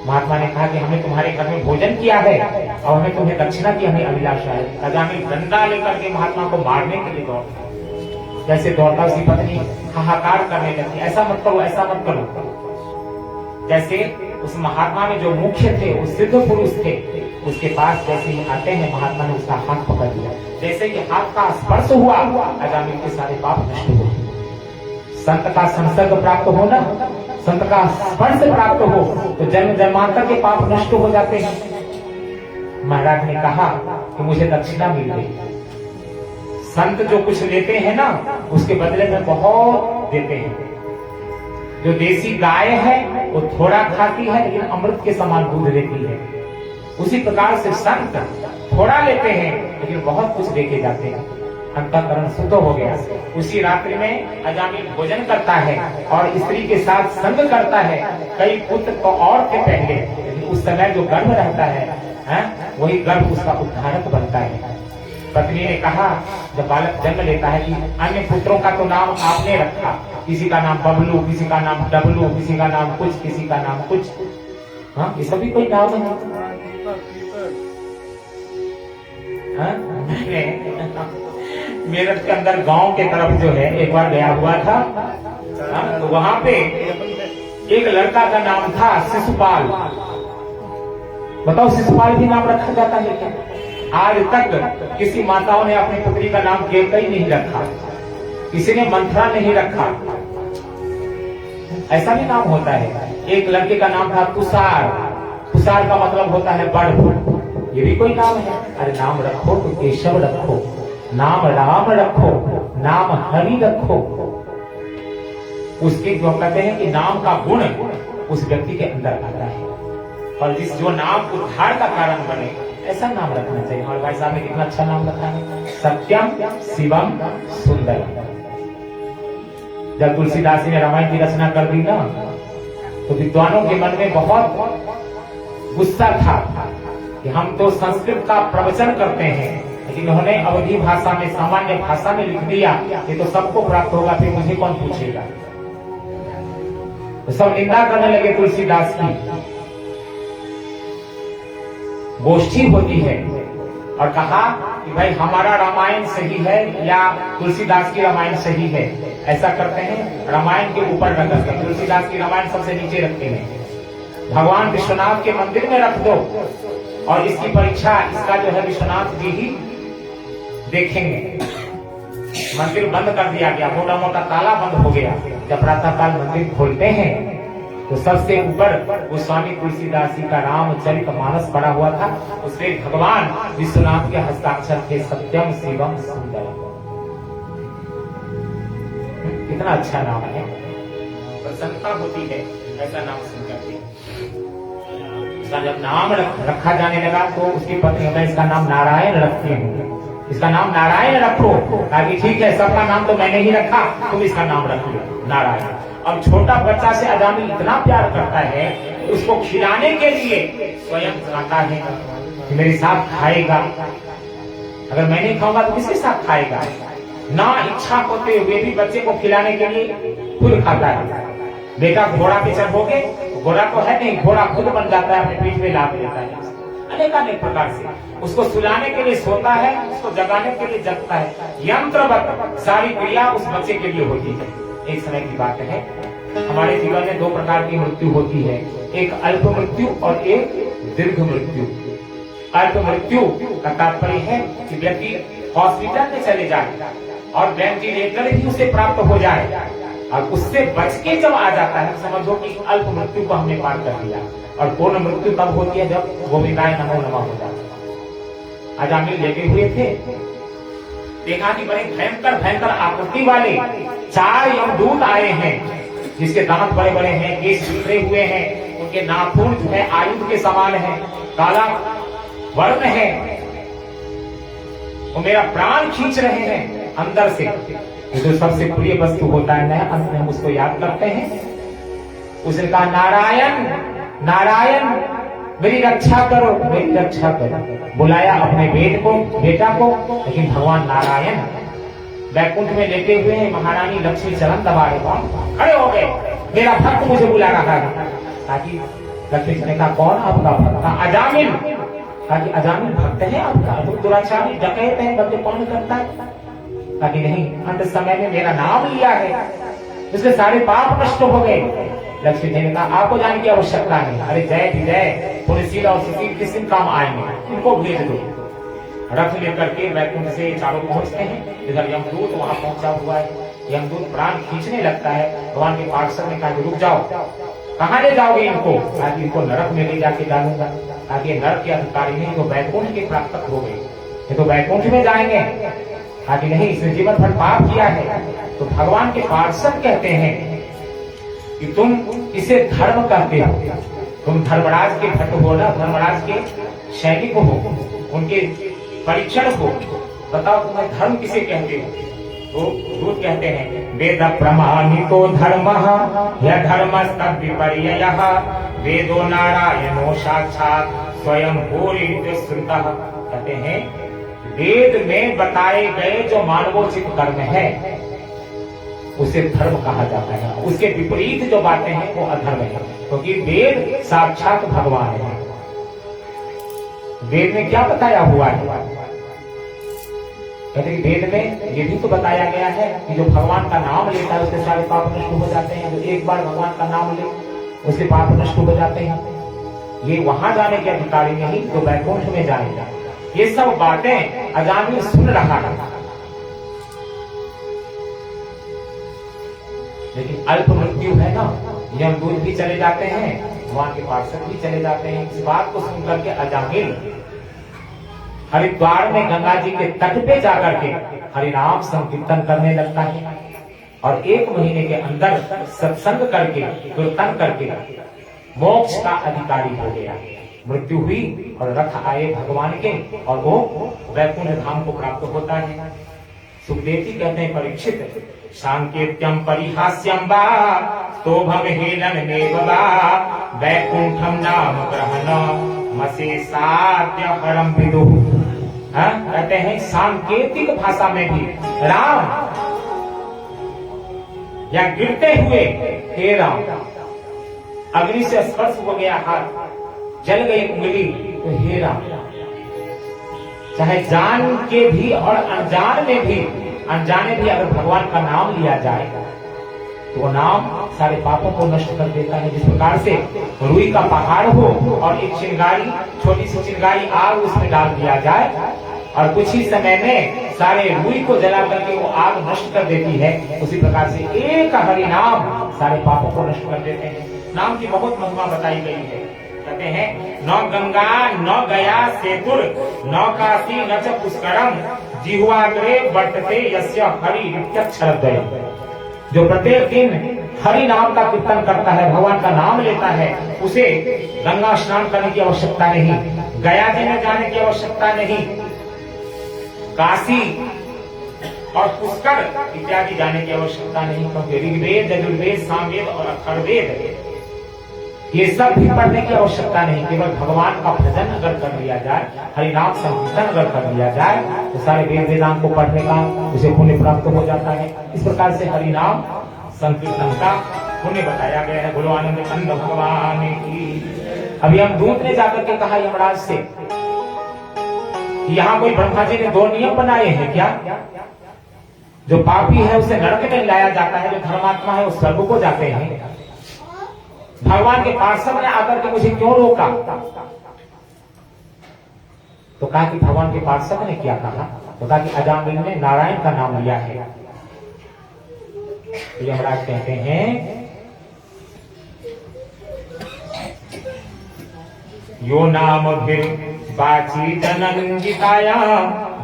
महात्मा ने कहा कि हमने तुम्हारे घर में भोजन किया है और हमें तुम्हें दक्षिणा की हमें अभिलाषा है। अजामिल डंडा लेकर के महात्मा को मारने के लिए दौड़ता, जैसे दौड़ता उसकी पत्नी हाहाकार करने लगती, ऐसा मत करो, ऐसा मत करो। जैसे उस महात्मा में जो मुख्य थे, वो सिद्ध पुरुष थे, उसके पास जैसे ही आते हैं, महात्मा ने उसका हाथ पकड़ लिया। जैसे ही हाथ का स्पर्श हुआ, अजामिल के सारे पाप नष्ट हो। संत का संसर्ग प्राप्त हो ना, संत का स्पर्श प्राप्त हो, तो जन्म जन्मांतर के पाप नष्ट हो जाते हैं। महाराज ने कहा कि मुझे दक्षिणा मिल गई। संत जो कुछ लेते हैं ना, उसके बदले में बहुत देते हैं। जो देसी गाय है वो थोड़ा खाती है, लेकिन अमृत के समान दूध देती है। उसी प्रकार से संत थोड़ा लेते हैं, लेकिन बहुत कुछ देके जाते हैं। अंतःकरण शुद्ध हो गया। उसी रात्रि में अजामिल भोजन करता है और स्त्री के साथ संग करता है। कई पुत्र को और थे पहले, लेकिन उस समय जो गर्भ रहता है, वही गर्भ उसका उद्धारक बनता है। पत्नी ने कहा, जब बालक जन्म लेता है कि अन्य पुत्रों का तो नाम आपने रखा, किसी का नाम बबलू, किसी का नाम डबलू, किसी का नाम कुछ, किसी का नाम कुछ। हाँ, ये सभी कोई नाम है। हाँ? मेरठ के अंदर गांव के तरफ जो है एक बार गया हुआ था। हाँ? तो वहां पे एक लड़का का नाम था शिशुपाल। बताओ, शिशुपाल भी नाम रखा जाता है क्या? आज तक किसी माताओं ने अपनी पुत्री का नाम केवई नहीं रखा, किसी ने मंथरा नहीं रखा। ऐसा भी नाम होता है। एक लड़के का नाम था तुषार। तुषार का मतलब होता है बड़। ये भी कोई नाम है? अरे नाम रखो तो केशव रखो, नाम राम रखो, नाम हरि रखो। उसके जो कहते हैं कि नाम का गुण उस व्यक्ति के अंदर आता है, और जिस जो नाम उद्धार का कारण बने, ऐसा नाम रखना चाहिए। हमारे भाई साहब ने कितना अच्छा नाम रखा है, सत्यम शिवम सुंदरम। जब तुलसीदास जी ने रामायण की रचना कर दी ना, तो विद्वानों के मन में बहुत गुस्सा था कि हम तो संस्कृत का प्रवचन करते हैं, लेकिन उन्होंने अवधी भाषा में, सामान्य भाषा में लिख दिया, ये तो सबको प्राप्त होगा, फिर मुझे कौन पूछेगा। तो सब निंदा करने लगे तुलसीदास की। गोष्ठी होती है और कहा कि भाई हमारा रामायण सही है या तुलसीदास की रामायण सही है। ऐसा करते हैं, रामायण के ऊपर रख देते हैं, तुलसीदास की रामायण सबसे नीचे रखते हैं। भगवान विश्वनाथ के मंदिर में रख दो, और इसकी परीक्षा इसका जो है विश्वनाथ जी ही देखेंगे। मंदिर बंद कर दिया गया, मोटा मोटा ताला बंद हो गया। जब प्रातःकाल मंदिर खोलते हैं तो सबसे ऊपर गोस्वामी तुलसीदास जी का रामचरितमानस पड़ा हुआ था, उसमें भगवान विश्वनाथ के हस्ताक्षर थे, सत्यम शिवम सुंदरम। कितना अच्छा नाम है, प्रसन्नता होती है ऐसा नाम सुनकर के। इसका जब नाम रखा जाने लगा तो उसकी पत्नी ने इसका नाम नारायण रखती हूँ, इसका नाम नारायण रखो, ताकि ठीक है सबका नाम तो मैंने ही रखा, तुम इसका नाम रख लो नारायण। अब छोटा बच्चा से अजामिल इतना प्यार करता है, उसको खिलाने के लिए स्वयं खाता है कि मेरे साथ खाएगा, अगर मैं नहीं खाऊंगा तो किसके साथ खाएगा। ना इच्छा होते हुए भी बच्चे को खिलाने के लिए खुद खाता है। बेटा घोड़ा पे चढ़ोगे, घोड़ा तो है नहीं, घोड़ा खुद बन जाता है, अपने पीठ पे लाद देता है। अनेक प्रकार से उसको सुलाने के लिए सोता है, उसको जगाने के लिए जगता है। यंत्रवत सारी क्रिया उस बच्चे के लिए होती है। एक समय की बात है, हमारे जीवन में दो प्रकार की मृत्यु होती है, एक अल्प मृत्यु और एक दीर्घ मृत्यु। अल्प मृत्यु का तात्पर्य है कि व्यक्ति हॉस्पिटल में चले जाए और वेंटिलेटर भी उसे प्राप्त हो जाए, और उससे बच के जब आ जाता है समझो कि अल्प मृत्यु को हमने पार कर लिया। और पूर्ण मृत्यु तब होती है जब गोविंदाय नमो नमः हो जाता है। अजामिल लेटे हुए थे, देखा कि बड़े भयंकर भयंकर आकृति वाले 4 यमदूत आए हैं, जिसके दांत बड़े बड़े हैं, केश बिखरे हुए हैं, उनके नाखून जो है आयुध के समान है, काला वर्ण है, वो मेरा प्राण खींच रहे हैं अंदर से। जो सबसे प्रिय वस्तु होता है ना, अंत में हम उसको याद करते हैं। उसने कहा नारायण नारायण मेरी रक्षा करो, मेरी रक्षा करो। बुलाया अपने बेटा को, लेकिन भगवान नारायण वैकुंठ में लेटे हुए हैं, महारानी लक्ष्मी चरण दबा रहे, खड़े हो गए, मेरा भक्त मुझे बुला रहा है। ताकि लक्ष्मी ने कहा कौन आपका भक्त? अजामिल। ताकि अजामिल भक्त है आपका, तुम दुराचारी डकैत है, बंदे कौन करता है? ताकि नहीं, अंत समय में मेरा नाम लिया है, इसलिए सारे पाप नष्ट हो गए। लक्ष्मी जी ने कहा आपको जाने की आवश्यकता नहीं, अरे जय विजय पुलिस और सुशील किस दिन काम आएंगे, इनको भेज दो। रथ लेकर के वैकुंठ से चारों पहुंचते हैं, इधर यमदूत वहां पहुंचा हुआ है। यमदूत प्राण खींचने लगता है, भगवान के पार्षद ने कहा रुक जाओ, कहाँ ले जाओगे इनको? ताकि इनको नरक में ले जाके डालूंगा, ताकि नरक के अधिकारी नहीं तो वैकुंठ के प्राप्त हो गए, ये तो वैकुंठ में जाएंगे। ताकि नहीं, इसने जीवन भर पाप किया है। तो भगवान के पार्षद कहते हैं कि तुम इसे धर्म कहते हो, तुम धर्मराज के भट्ट हो ना, धर्मराज के सैनिक हो, उनके परीक्षण हो, बताओ तुम्हें धर्म किसे कहते हो? तो दूत कहते हैं वेद प्रमाणितो धर्मः यह धर्मस्तद् विपर्ययः वेदो नारायणो साक्षात् स्वयं भूरिश्रुतः। कहते हैं वेद में बताए गए जो मानवोचित कर्म है उसे धर्म कहा जाता है, उसके विपरीत जो बातें हैं वो अधर्म है, क्योंकि वेद साक्षात भगवान है। वेद में क्या बताया हुआ है? कहते हैं वेद में ये भी तो बताया गया है कि जो भगवान का नाम लेता है उसके सारे पाप नष्ट हो जाते हैं। जो एक बार भगवान का नाम ले उसके पाप नष्ट हो जाते हैं। ये वहां जाने के अधिकारी नहीं जो वैकुंठ में जाएगा। ये सब बातें अजामिल सुन रहा है, लेकिन अल्प मृत्यु है ना, यमदूत भी चले जाते हैं, भगवान के पार्षद भी चले जाते हैं। इस बात को सुनकर के अजामिल हरिद्वार में गंगा जी के तट पे जाकर के हरिनाम संकीर्तन करने लगता है और 1 महीने के अंदर सत्संग करके कीर्तन करके मोक्ष का अधिकारी हो गया। मृत्यु हुई और रथ आए भगवान के और वो वैकुंठ धाम को प्राप्त होता है। सुखदेव जी कहते हैं परीक्षित, सांकेत्यम परिहास्यम वा स्तोभम हेलनमेव वा वैकुंठम नाम ग्रहण मसे साध्य हरम विदुः। कहते हैं सांकेतिक भाषा में भी राम या गिरते हुए हे राम, अग्नि से स्पर्श हो गया हाथ, जल गई उंगली तो हे राम। चाहे जान के भी और अनजाने भी अगर भगवान का नाम लिया जाए तो वो नाम सारे पापों को नष्ट कर देता है। जिस प्रकार से रुई का पहाड़ हो और एक चिंगारी, छोटी सी चिंगारी आग उसमें डाल दिया जाए और कुछ ही समय में सारे रुई को जला करके वो आग नष्ट कर देती है, उसी प्रकार से एक हरि नाम सारे पापों को नष्ट कर देते हैं। नाम की बहुत महिमा बताई गई है। कहते हैं न गंगा न गया सेतुर न काशी न च पुष्करम जिह्वाग्रे वर्तते यस्य हरि नित्यक्षरद्वयम्। जो प्रत्येक दिन हरि नाम का कीर्तन करता है, भगवान का नाम लेता है, उसे गंगा स्नान करने की आवश्यकता नहीं, गया जी में जाने की आवश्यकता नहीं, काशी और पुष्कर इत्यादि जाने की आवश्यकता नहीं, क्योंकि ऋग्वेद, यजुर्वेद, सामवेद और अथर्ववेद ये सब भी पढ़ने की आवश्यकता नहीं। केवल भगवान का भजन अगर कर लिया जाए, हरिनाम संकीर्तन अगर कर लिया जाए तो सारे वेद वेदांत को पढ़ने का उसे पुण्य प्राप्त हो जाता है। इस प्रकार से हरिनाम संकीर्तन का पुण्य बताया गया है। बोलो आनंद कंद भगवान की। अभी हम दूत ने जाकर के कहा यमराज से, यहाँ कोई ब्रह्मा जी ने 2 नियम बनाए हैं क्या? जो पापी है उसे नरक में लाया जाता है, जो धर्मात्मा है वो स्वर्ग को जाते हैं। भगवान के पार्षद ने आकर के मुझे क्यों रोका? तो कहा कि भगवान के पार्षद ने क्या कहा? तो कहा कि अजामिल ने नारायण का नाम लिया है। तो यमराज कहते हैं यो नाम फिर बाची जनंगिताया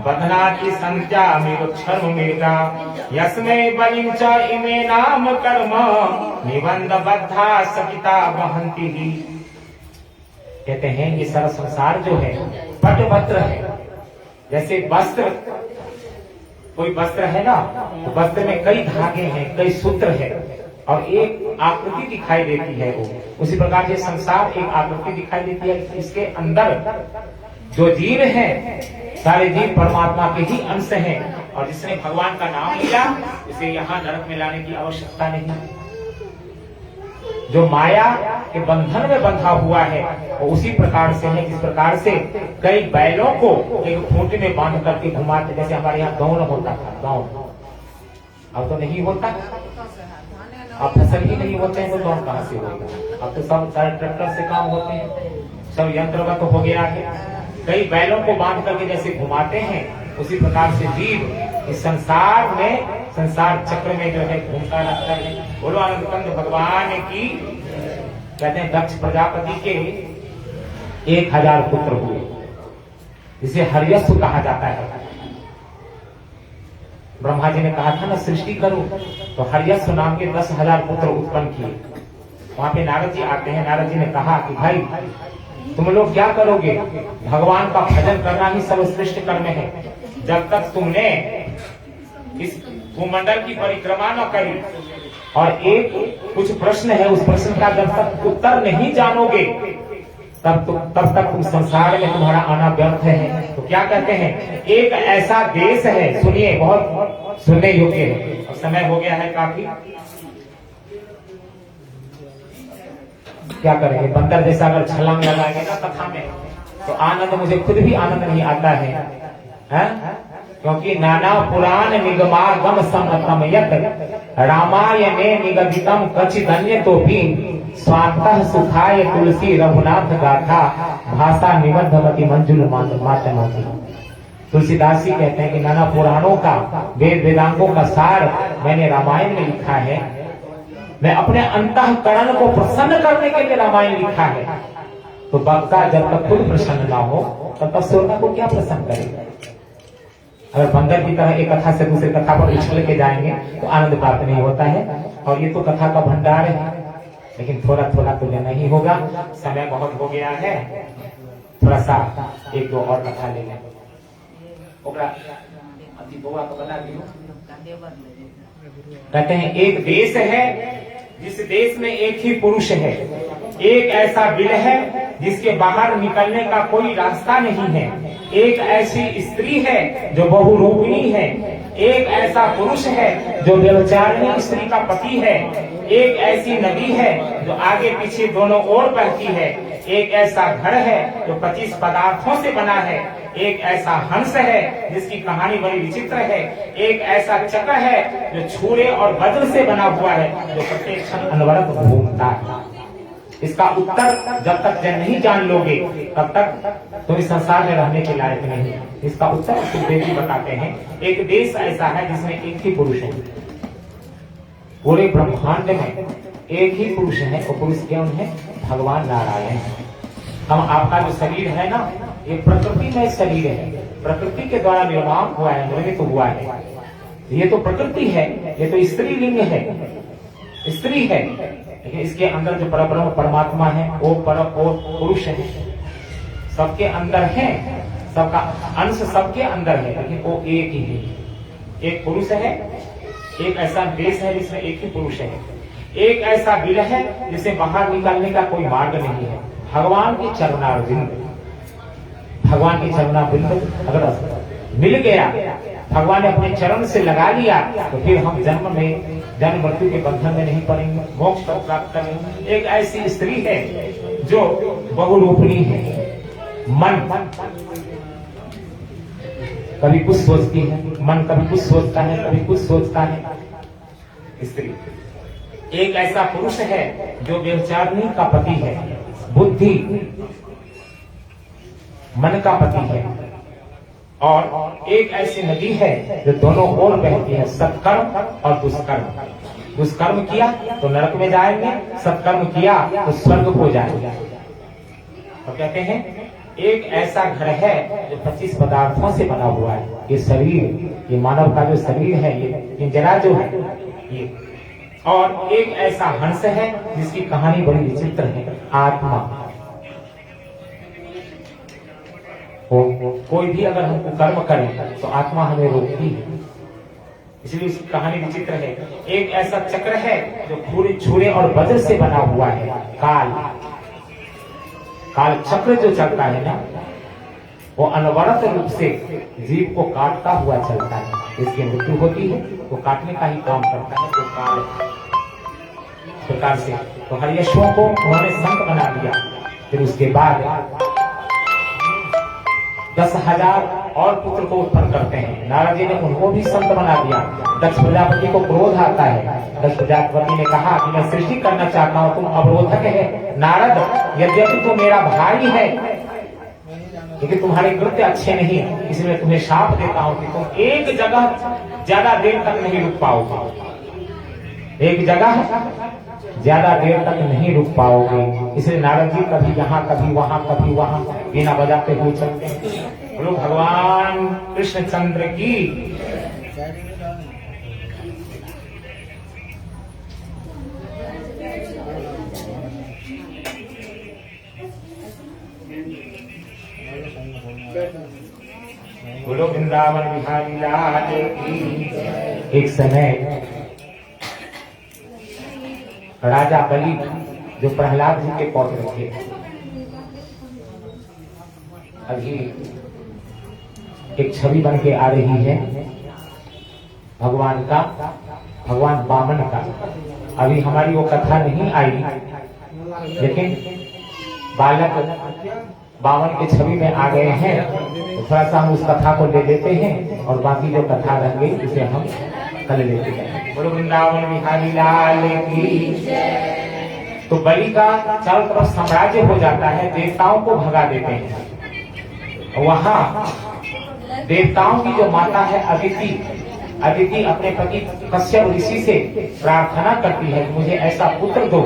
बदनाति संत्या मेरुक्षर्म मेगा यस्मै बलिं च इमे नाम कर्म निबंध बद्धा सकिता वहंती ही। कहते हैं ये सारा संसार जो है पटवस्त्र है। जैसे वस्त्र, कोई वस्त्र है ना, तो वस्त्र में कई धागे हैं, कई सूत्र है और एक आकृति दिखाई देती है। वो उसी प्रकार ये संसार एक आकृति दिखाई देती है। इसके अंदर जो जीव हैं सारे जीव परमात्मा के ही अंश हैं और जिसने भगवान का नाम लिया उसे यहाँ नरक में लाने की आवश्यकता नहीं। जो माया के बंधन में बंधा हुआ है वो उसी प्रकार से है जिस प्रकार से कई बैलों को एक खूंटे में बांध करके घुमाते, जैसे हमारे यहाँ गौन होता था। गौन अब तो नहीं होता, अब फसल ही नहीं होते हैं तो गौन कहाँ से होगा? अब तो सब सारे ट्रैक्टर से काम होते हैं, सब यंत्रवत हो गया है। कई बैलों को बांध करके जैसे घुमाते हैं उसी प्रकार से जीव इस संसार में, संसार चक्र में जो है घूमता रहता है। बोलो आनंद कंद भगवान की। कहते हैं दक्ष प्रजापति के 1000 पुत्र हुए, इसे हर्यस्व कहा जाता है। ब्रह्मा जी ने कहा था ना सृष्टि करो, तो हर्यस्व नाम के 10,000 पुत्र उत्पन्न किए। वहां पे नारद जी आते हैं। नारद जी ने कहा कि भाई तुम लोग क्या करोगे? भगवान का भजन करना ही सर्वश्रेष्ठ कर्म है। जब तक तुमने इस भूमंडल की परिक्रमा न करी और एक कुछ प्रश्न है, उस प्रश्न का जब तक उत्तर नहीं जानोगे तब तक तुम संसार में तुम्हारा आना व्यर्थ है। तो क्या कहते हैं, एक ऐसा देश है, सुनिए, बहुत सुनने योग्य है। अब समय हो गया है काफी, क्या करेंगे, बंदर जैसा अगर छलांग लगाएंगे ना कथा में तो आनंद, मुझे खुद भी आनंद नहीं आता है? क्योंकि नाना पुराण निगमागम समतम यत रामायणे निगदितम कचिदन्य तो भी स्वांतः सुखाय तुलसी रघुनाथ गाथा भाषा निबद्धमति मंजुल मातमति। तुलसीदास जी कहते हैं कि नाना पुराणों का, वेद वेदांगों का सार मैंने रामायण में लिखा है। मैं अपने अंतःकरण को प्रसन्न करने के लिए रामायण लिखा है। तो वक्ता जब तक खुद प्रसन्न ना हो तब तक श्रोता को क्या प्रसन्न करेगा? अगर बंदर की तरह एक कथा से दूसरी कथा पर उछल के जाएंगे तो आनंद प्राप्त नहीं होता है। और ये तो कथा का भंडार है, लेकिन थोड़ा थोड़ा तो लेना ही होगा। समय बहुत हो गया है, थोड़ा सा एक दो और कथा ले लें। कहते हैं एक देश है जिस देश में एक ही पुरुष है, एक ऐसा बिल है जिसके बाहर निकलने का कोई रास्ता नहीं है, एक ऐसी स्त्री है जो बहुरूपिणी है, एक ऐसा पुरुष है जो व्यभिचारिणी स्त्री का पति है, एक ऐसी नदी है जो आगे पीछे दोनों ओर बहती है, एक ऐसा घर है जो 25 पदार्थों से बना है, एक ऐसा हंस है जिसकी कहानी बड़ी विचित्र है, एक ऐसा चक्र है जो छुरे और वज्र से बना हुआ है जो प्रत्येक क्षण अनवरत घूमता है। इसका उत्तर जब तक नहीं जान लोगे तब तक तुम इस संसार में रहने के लायक नहीं। इसका उत्तर सुखदेव जी बताते हैं। एक देश ऐसा है जिसमें एक ही पुरुष है, पूरे ब्रह्मांड में एक ही पुरुष है, और पुरुष कौन है? भगवान नारायण। हम आपका जो शरीर है ना, ये प्रकृति में शरीर है, प्रकृति के द्वारा निर्माण हुआ है, निर्मित हुआ है। ये तो प्रकृति है, ये तो स्त्रीलिंग है, स्त्री है, लेकिन इसके अंदर जो परब्रह्म परमात्मा है वो पुरुष है, सबके अंदर है, सबका अंश सबके अंदर है, लेकिन वो एक ही है। एक पुरुष है, एक ऐसा देश है जिसमें एक ही पुरुष है, एक ऐसा बिल है जिसे बाहर निकालने का कोई मार्ग नहीं है। भगवान की चरणारविंद, भगवान की चरणारविंद अगर मिल गया, भगवान ने अपने चरण से लगा लिया, तो फिर हम जन्म मृत्यु के बंधन में नहीं पड़ेंगे, मोक्ष को प्राप्त करेंगे। एक ऐसी स्त्री है जो बहुरूपिणी है, मन कभी कुछ सोचती है, मन कभी कुछ सोचता है, कभी कुछ सोचता है, स्त्री। एक ऐसा पुरुष है जो व्यभिचारिणी का पति है, बुद्धि मन का पति है, और एक ऐसी नदी है जो दोनों ओर बहती है, सत्कर्म और दुष्कर्म। दुष्कर्म किया तो नरक में जाएंगे, सत्कर्म किया तो स्वर्ग हो जाएंगे। तो कहते हैं एक ऐसा घर है जो 25 पदार्थों से बना हुआ है। ये शरीर, ये मानव का जो शरीर है, ये जरा जो है ये, और एक ऐसा हंस है जिसकी कहानी बड़ी विचित्र है, आत्मा। कोई भी अगर हम कर्म करें तो आत्मा हमें रोकती है, इसलिए उसकी कहानी विचित्र है। एक ऐसा चक्र है जो छुरे और वज्र से बना हुआ है, काल चक्र जो चलता है ना, वो अनवरत रूप से जीव को काटता हुआ चलता है। इसकी मृत्यु होती है वो काटने का ही काम करता है, तो काल प्रकार से। तो हरियशों को उन्होंने संत बना दिया। फिर उसके बाद 10,000 और पुत्र को उत्पन्न करते हैं। नारद जी ने उनको भी संत बना दिया। दक्ष प्रजापति को क्रोध आता है। दक्ष प्रजापति ने कहा कि मैं सृष्टि करना चाहता हूँ, तुम अवरोधक है नारद, यद्यपि तुम मेरा भाई है लेकिन तुम्हारे कृत्य अच्छे नहीं, इसलिए तुम्हें शाप देता हूँ कि तुम एक जगह ज्यादा देर तक नहीं रुक पाओगे, एक जगह ज्यादा देर तक नहीं रुक पाओगे। इसलिए नारद जी कभी यहाँ कभी वहां कभी वहां बिना बजाते हुए चलते हैं। बोलो भगवान कृष्णचंद्र की। बोलो वृंदावन बिहारी लाल की। एक समय राजा बलि जो प्रहलाद जी के पौत्र थे, अभी एक छवि बन के आ रही है भगवान का, भगवान वामन का। अभी हमारी वो कथा नहीं आई, लेकिन बालक वामन के छवि में आ गए हैं, तो थोड़ा सा हम उस कथा को ले लेते हैं और बाकी जो कथा रह गई उसे हम कल लेते हैं। बोलो वृंदावन बिहारी लाल की। तो बलि का चारों तरफ साम्राज्य हो जाता है, देवताओं को भगा देते हैं। वहां देवताओं की जो माता है अदिति, अदिति अपने पति कश्यप ऋषि से प्रार्थना करती है कि मुझे ऐसा पुत्र दो,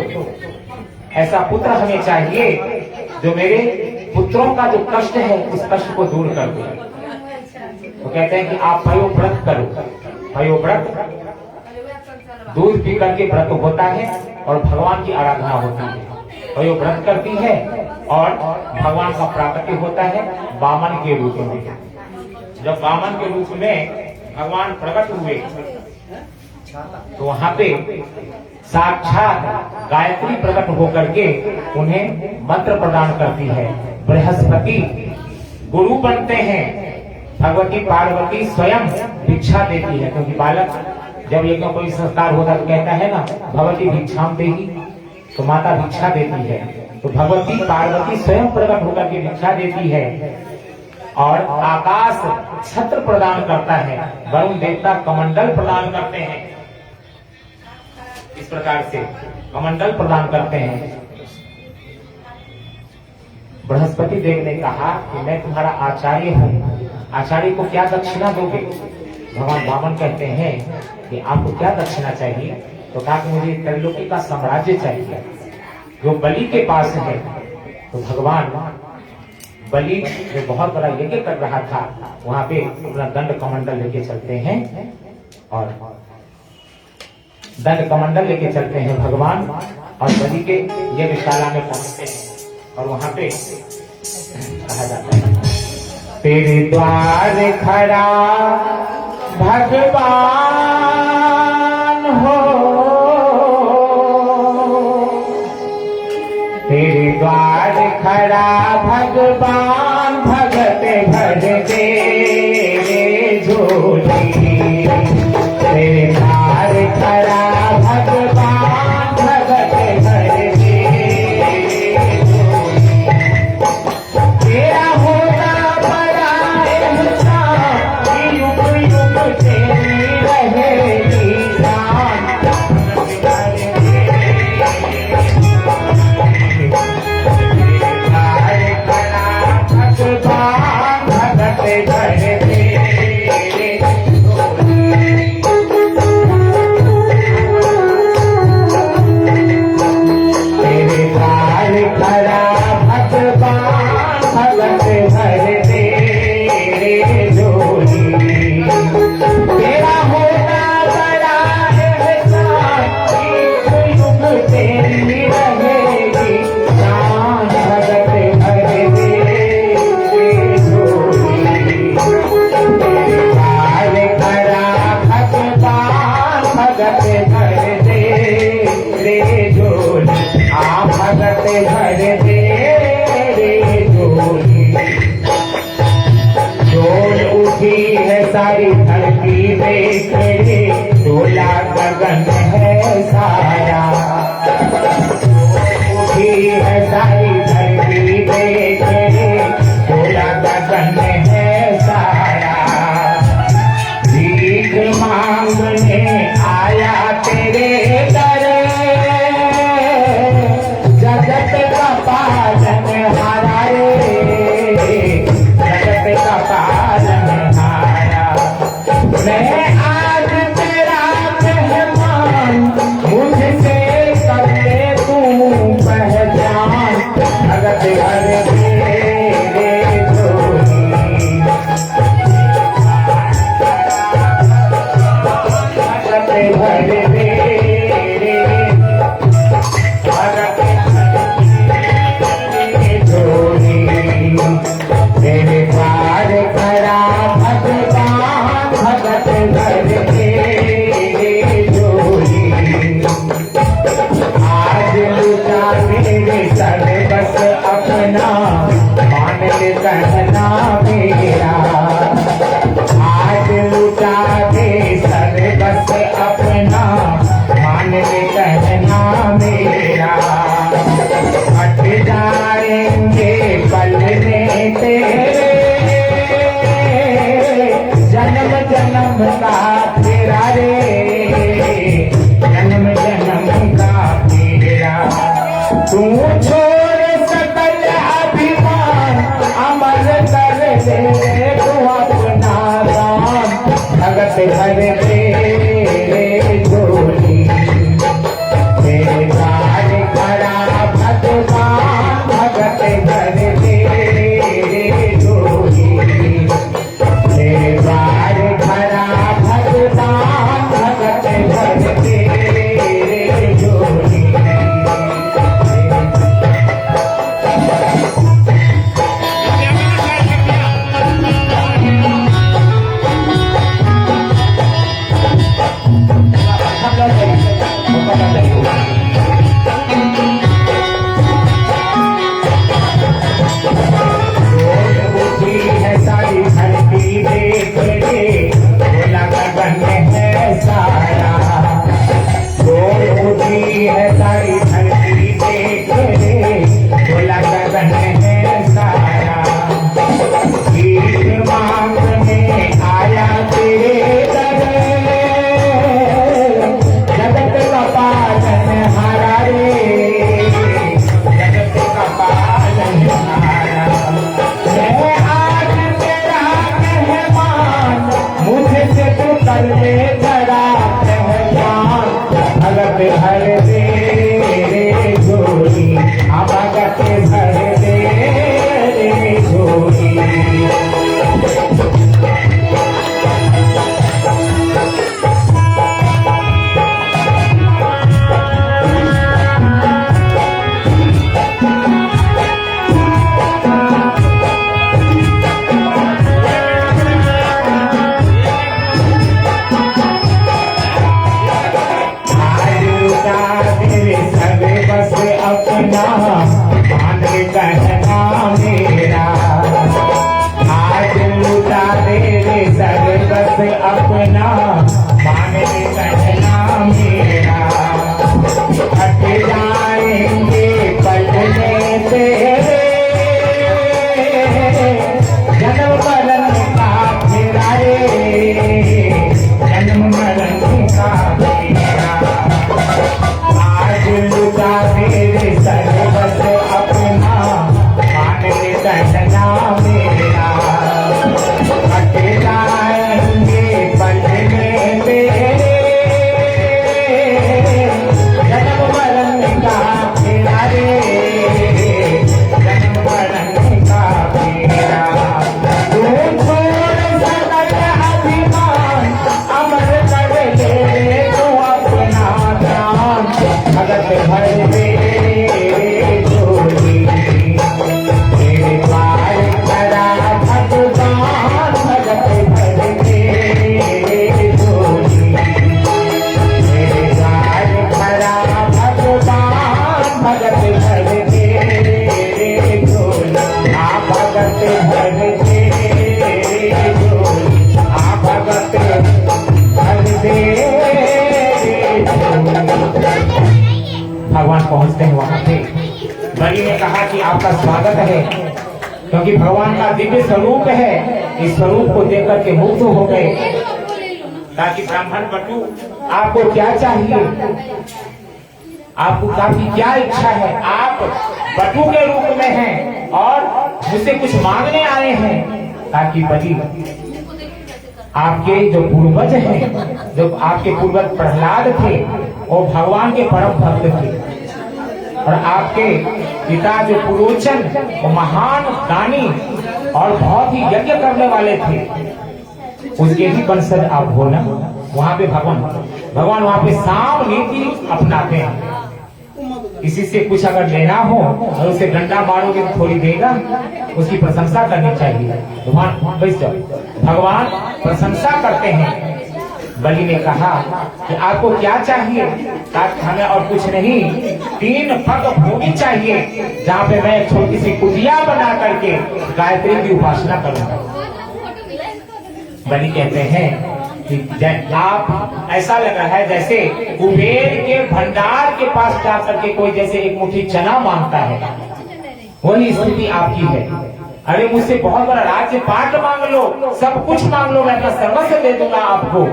ऐसा पुत्र हमें चाहिए जो मेरे पुत्रों का जो कष्ट है उस कष्ट को दूर कर दे। तो कहते हैं कि आप पयोव्रत करो। पयोव्रत दूध पी करके व्रत होता है और भगवान की आराधना होती है। पयोव्रत करती है और भगवान का प्राकट्य होता है वामन के रूप में। जब वामन के रूप में भगवान प्रकट हुए तो वहां पे साक्षात गायत्री प्रकट होकर के उन्हें मंत्र प्रदान करती है। बृहस्पति गुरु बनते हैं, भगवती पार्वती स्वयं भिक्षा देती है, क्योंकि बालक जब यज्ञ में कोई संस्कार होता तो कहता है ना भगवती भिक्षाम देही, तो माता भिक्षा देती है। तो भगवती पार्वती स्वयं प्रकट होकर के भिक्षा देती है और आकाश छत्र प्रदान करता है, वरुण देवता कमंडल प्रदान करते हैं। इस प्रकार से कमंडल प्रदान करते हैं। बृहस्पति देव ने कहा कि मैं तुम्हारा आचार्य हूँ, आचार्य को क्या दक्षिणा दोगे? भगवान वामन कहते हैं कि आपको क्या दक्षिणा चाहिए? तो कहा कि मुझे त्रैलोकी का साम्राज्य चाहिए जो बलि के पास है। तो भगवान बलि जो बहुत बड़ा यज्ञ कर रहा था वहां पे अपना दंड कमंडल लेके चलते हैं और दंड कमंडल लेके चलते हैं भगवान और बलि के यज्ञशाला में पहुंचते हैं और वहां पे कहा जाता है तेरे द्वार खड़ा भगवान हो, तेरे द्वार खड़ा भगवान, भगत भर दे झोली। तेरे द्वार खड़ा भगवान, भगत भर दे झोली। तेरा होता बड़ा एहसान, युग युग तेरी रहेगी शान। सारी धरती देख ले, डोला गगन है सारा। उठी है सारी धरती देख ले, डोला गगन है सारा। भीख मांगने आया तेरे दर, जगत का पालन हारा रे, जगत का पालन हारा। मैं आज तेरा मेहमान, मुझसे करते तू पहचान। भगत भर तेरे झोली, भगत भर तेरे, भगत तेरे झोली। तेरे पार खड़ा भगवान, भगत तू छोड़ सकल अभिमान अमर कर दे तू अपना राम भगत भर दे झोली तेरे द्वार खड़ा भगवान भगत भर दे झोली तेरे द्वार खड़ा भगवान भगत भर दे झोली। सारी धरती देख ले भोला गगन है सारा गोल उठी है सारी धरती देख ले भोला गगन है सारा भीख मांगने आया तेरे दर जगत का पालन हारा रे जगत का पालन हारा मैं आज तेरा मेहमान मुझसे तू कर ले बड़ा पहचान भगत भर दे झोली भगत भर दे झोली। बस अपना मान कहना मेरा आज लुटा दे सब बस अपना मान कहना मेरा हट जाएंगे पलने तेरे जन्म मरण का फेरा रे जन्म मरण का फेरा आज लुटा तेरे सर्वस अपना मान कहना मेरा हट जाएंगे पलने तेरे जन्म मरण का फेरा रे जन्म मरण का फेरा तू छोड़ सकल अभिमान अमर कर दे तू अपना प्राण भगत भर दे झोली तेरे द्वार खड़ा भगवान भगत भर दे झोली तेरे द्वार खड़ा भगवान भगत भर दे झोली भगत भर दे झोली भगत भर दे झोली। भगवान पहुंचते हैं वहां पे बलि ने कहा कि आपका स्वागत है क्योंकि भगवान का दिव्य स्वरूप है इस स्वरूप को देख करके मुग्ध हो गए। ताकि ब्राह्मण बटू आपको क्या चाहिए आपको काफी क्या इच्छा है आप बटू के रूप में हैं और मुझसे कुछ मांगने आए हैं। ताकि बलि आपके जो पूर्वज हैं जो आपके पूर्वज प्रहलाद थे वो भगवान के परम भक्त थे और आपके पिता जो पुरोचन वो महान दानी और बहुत ही यज्ञ करने वाले थे उसके ही वंशज आप हो ना। वहां पे भगवान वहां पे साम नीति अपनाते हैं। किसी से कुछ अगर लेना हो और उसे डंडा मारोगे तो थोड़ी देगा उसकी प्रशंसा करनी चाहिए। भगवान प्रशंसा करते हैं। बलि ने कहा कि आपको क्या चाहिए ताकि हमें और कुछ नहीं 3 पग भूमि चाहिए जहाँ पे मैं एक छोटी सी कुटिया बना करके गायत्री की उपासना करूंगा। बलि कहते हैं कि आप ऐसा लग रहा है जैसे कुबेर के भंडार के पास जा करके कोई जैसे एक मुट्ठी चना मांगता है वही स्थिति आपकी है। अरे मुझसे बहुत बड़ा राज्य पाठ मांग लो सब कुछ मांग लो मैं अपना सर्वस्व दे दूंगा आपको।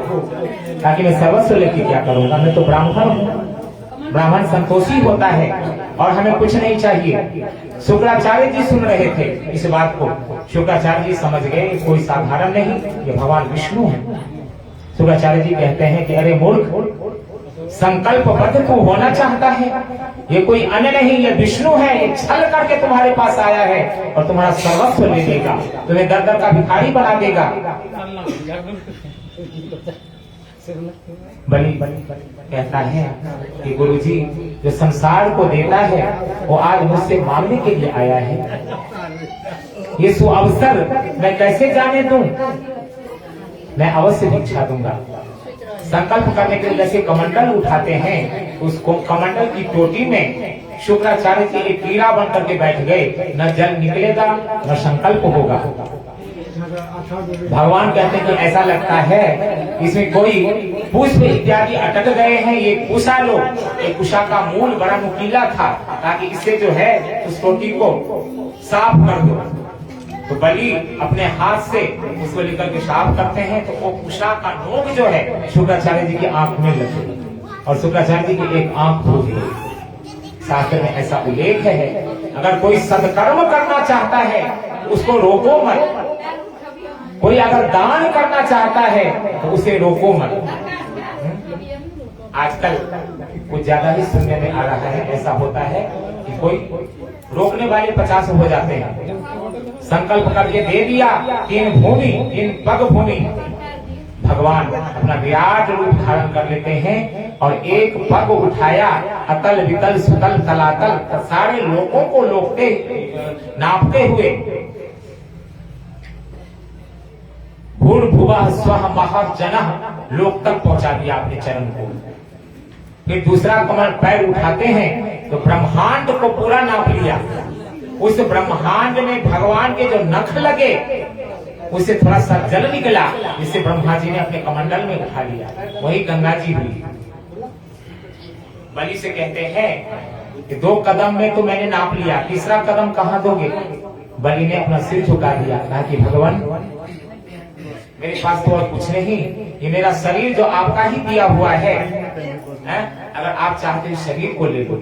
ताकि मैं सर्वस्व लेके क्या करूंगा मैं तो ब्राह्मण हूँ। ब्राह्मण संतोषी होता है और हमें कुछ नहीं चाहिए। शुक्राचार्य जी सुन रहे थे इस बात को। शुक्राचार्य जी समझ गए कोई साधारण नहीं, ये भगवान विष्णु है। शुक्राचार्य जी कहते हैं कि अरे मूर्ख, संकल्पबद्ध तू होना चाहता है, ये कोई अन्य नहीं, ये विष्णु है। ये छल करके तुम्हारे पास आया है और तुम्हारा सर्वस्व ले लेगा, तुम्हें दर दर का भिखारी बना देगा। बलि कहता है कि गुरुजी जो संसार को देता है वो आज मुझसे मांगने के लिए आया है, ये सुअवसर मैं कैसे जाने दूं? मैं अवश्य भिक्षा दूंगा। संकल्प करने के लिए जैसे कमंडल उठाते हैं, उसको कमंडल की टोटी में शुक्राचार्य जी एक कीड़ा बन करके बैठ गए, न जल निकलेगा न संकल्प होगा। भगवान कहते हैं कि ऐसा लगता है इसमें कोई पुष्प इत्यादि अटक गए हैं, ये कुशा लो। ये कुशा का मूल बड़ा नुकीला था, ताकि इससे जो है उस टोटी को साफ कर दो। तो बलि अपने हाथ से उसको लेकर के साफ करते हैं, तो वो कुशा का नोक जो है शुक्राचार्य जी की आंख में लगे और शुक्राचार्य जी की एक आंख फूट गई। शास्त्र में ऐसा उल्लेख है, अगर कोई सत्कर्म करना चाहता है उसको रोको मत, कोई अगर दान करना चाहता है तो उसे रोको मत। आजकल कुछ ज्यादा ही सुनने में आ रहा है, ऐसा होता है कि कोई रोकने वाले 50 हो जाते हैं। संकल्प करके दे दिया 3 भूमि 3 पग भूमि, भगवान अपना विराट रूप धारण कर लेते हैं और एक पग उठाया, अतल वितल सुतल तलातल सारे लोगों को लोकते नापते हुए भूर्भुवः स्वः महज्जनः लोक तक पहुंचा दिया अपने चरण को। फिर दूसरा कमल पैर उठाते हैं तो ब्रह्मांड को पूरा नाप लिया। उस ब्रह्मांड में भगवान के जो नख लगे उससे थोड़ा सा जल निकला, जिससे ब्रह्मा जी ने अपने कमंडल में उठा लिया, वही गंगा जी हुई। बलि से कहते हैं कि 2 कदम में तो मैंने नाप लिया, तीसरा कदम कहाँ दोगे? बलि ने अपना सिर झुका दिया, कहा कि भगवान मेरे पास तो और कुछ नहीं, ये मेरा शरीर जो आपका ही दिया हुआ है, अगर आप चाहते हैं शरीर को ले लो।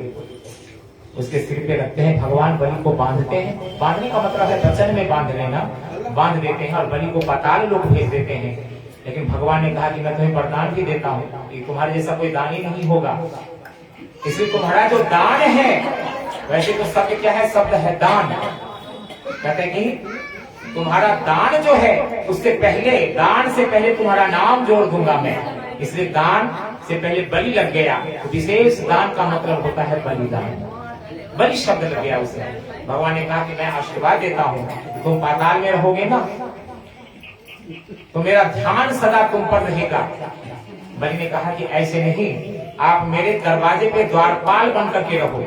उसके सिर पे रखते हैं, भगवान बलि को बांधते हैं। बांधने का मतलब है वचन में बांध लेना, बांध देते हैं और बलि को पाताल लोग भेज देते हैं। लेकिन भगवान ने कहा कि मैं तुम्हें वरदान भी देता हूँ कि तुम्हारे जैसा कोई दानी नहीं होगा, इसलिए तुम्हारा जो दान है, वैसे तो शब्द क्या है? शब्द है दान। कहते हैं कि तुम्हारा दान जो है उससे पहले, दान से पहले तुम्हारा नाम जोड़ दूंगा मैं, इसलिए दान से पहले बलि लग गया। तो विशेष दान का मतलब होता है बलिदान। बलि शब्द लग गया उसमें। भगवान ने कहा कि मैं आशीर्वाद देता हूँ, तुम पाताल में रहोगे ना तो मेरा ध्यान सदा तुम पर रहेगा। बलि ने कहा कि ऐसे नहीं, आप मेरे दरवाजे पे द्वारपाल बन करके रहो।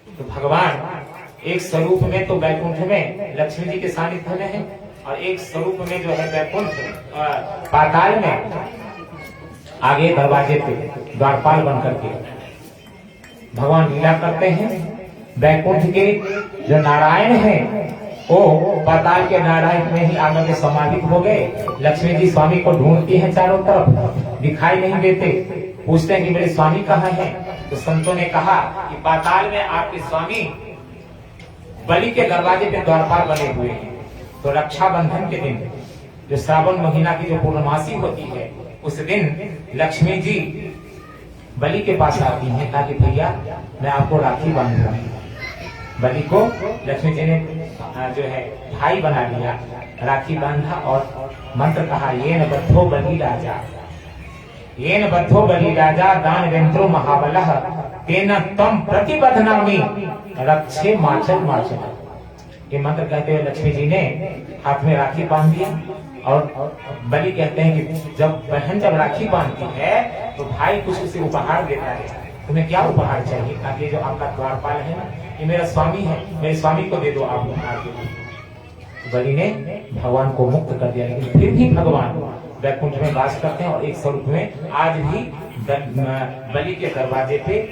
तो भगवान एक स्वरूप में तो वैकुंठ में लक्ष्मी जी के सानिध्य में है, और एक स्वरूप में जो है वैकुंठ पाताल में आगे दरवाजे पे द्वारपाल बन करके भगवान लीला करते हैं। वैकुंठ के जो नारायण हैं वो पाताल के नारायण में ही आकर के समाहित हो गए। लक्ष्मी जी स्वामी को ढूंढती हैं चारों तरफ, दिखाई नहीं देते। पूछते हैं कि मेरे स्वामी कहाँ हैं? तो संतों ने कहा कि पाताल में आपके स्वामी बलि के दरवाजे पे द्वारपाल बने हुए हैं। तो रक्षाबंधन के दिन, जो श्रावण महीना की जो पूर्णमासी होती है, उस दिन लक्ष्मी जी बलि के पास आती हैं, कहा कि भैया मैं आपको राखी बांध रहा हूँ। बलि को लक्ष्मी जी ने जो है भाई बना लिया, राखी बांधा और मंत्र कहा, येन बद्धो बलि राजा, येन बद्धो बलि राजा दान वेंद्रो महाबलः तेन तम प्रतिबद्धनामि रक्षे माचल माचल। ये मंत्र कहते हुए लक्ष्मी जी ने हाथ में राखी बांध दिया। और बलि कहते हैं कि जब बहन जब राखी बांधती है तो भाई कुछ उसे उपहार देता है। तुम्हें क्या उपहार चाहिए? कहा कि जो आपका द्वारपाल है ना, ये मेरा स्वामी है, मेरे स्वामी को दे दो आप उपहार के लिए। बलि ने भगवान को मुक्त कर दिया, लेकिन फिर भी भगवान वैकुंठ में वास करते हैं और एक स्वरूप में आज भी बलि के दरवाजे पे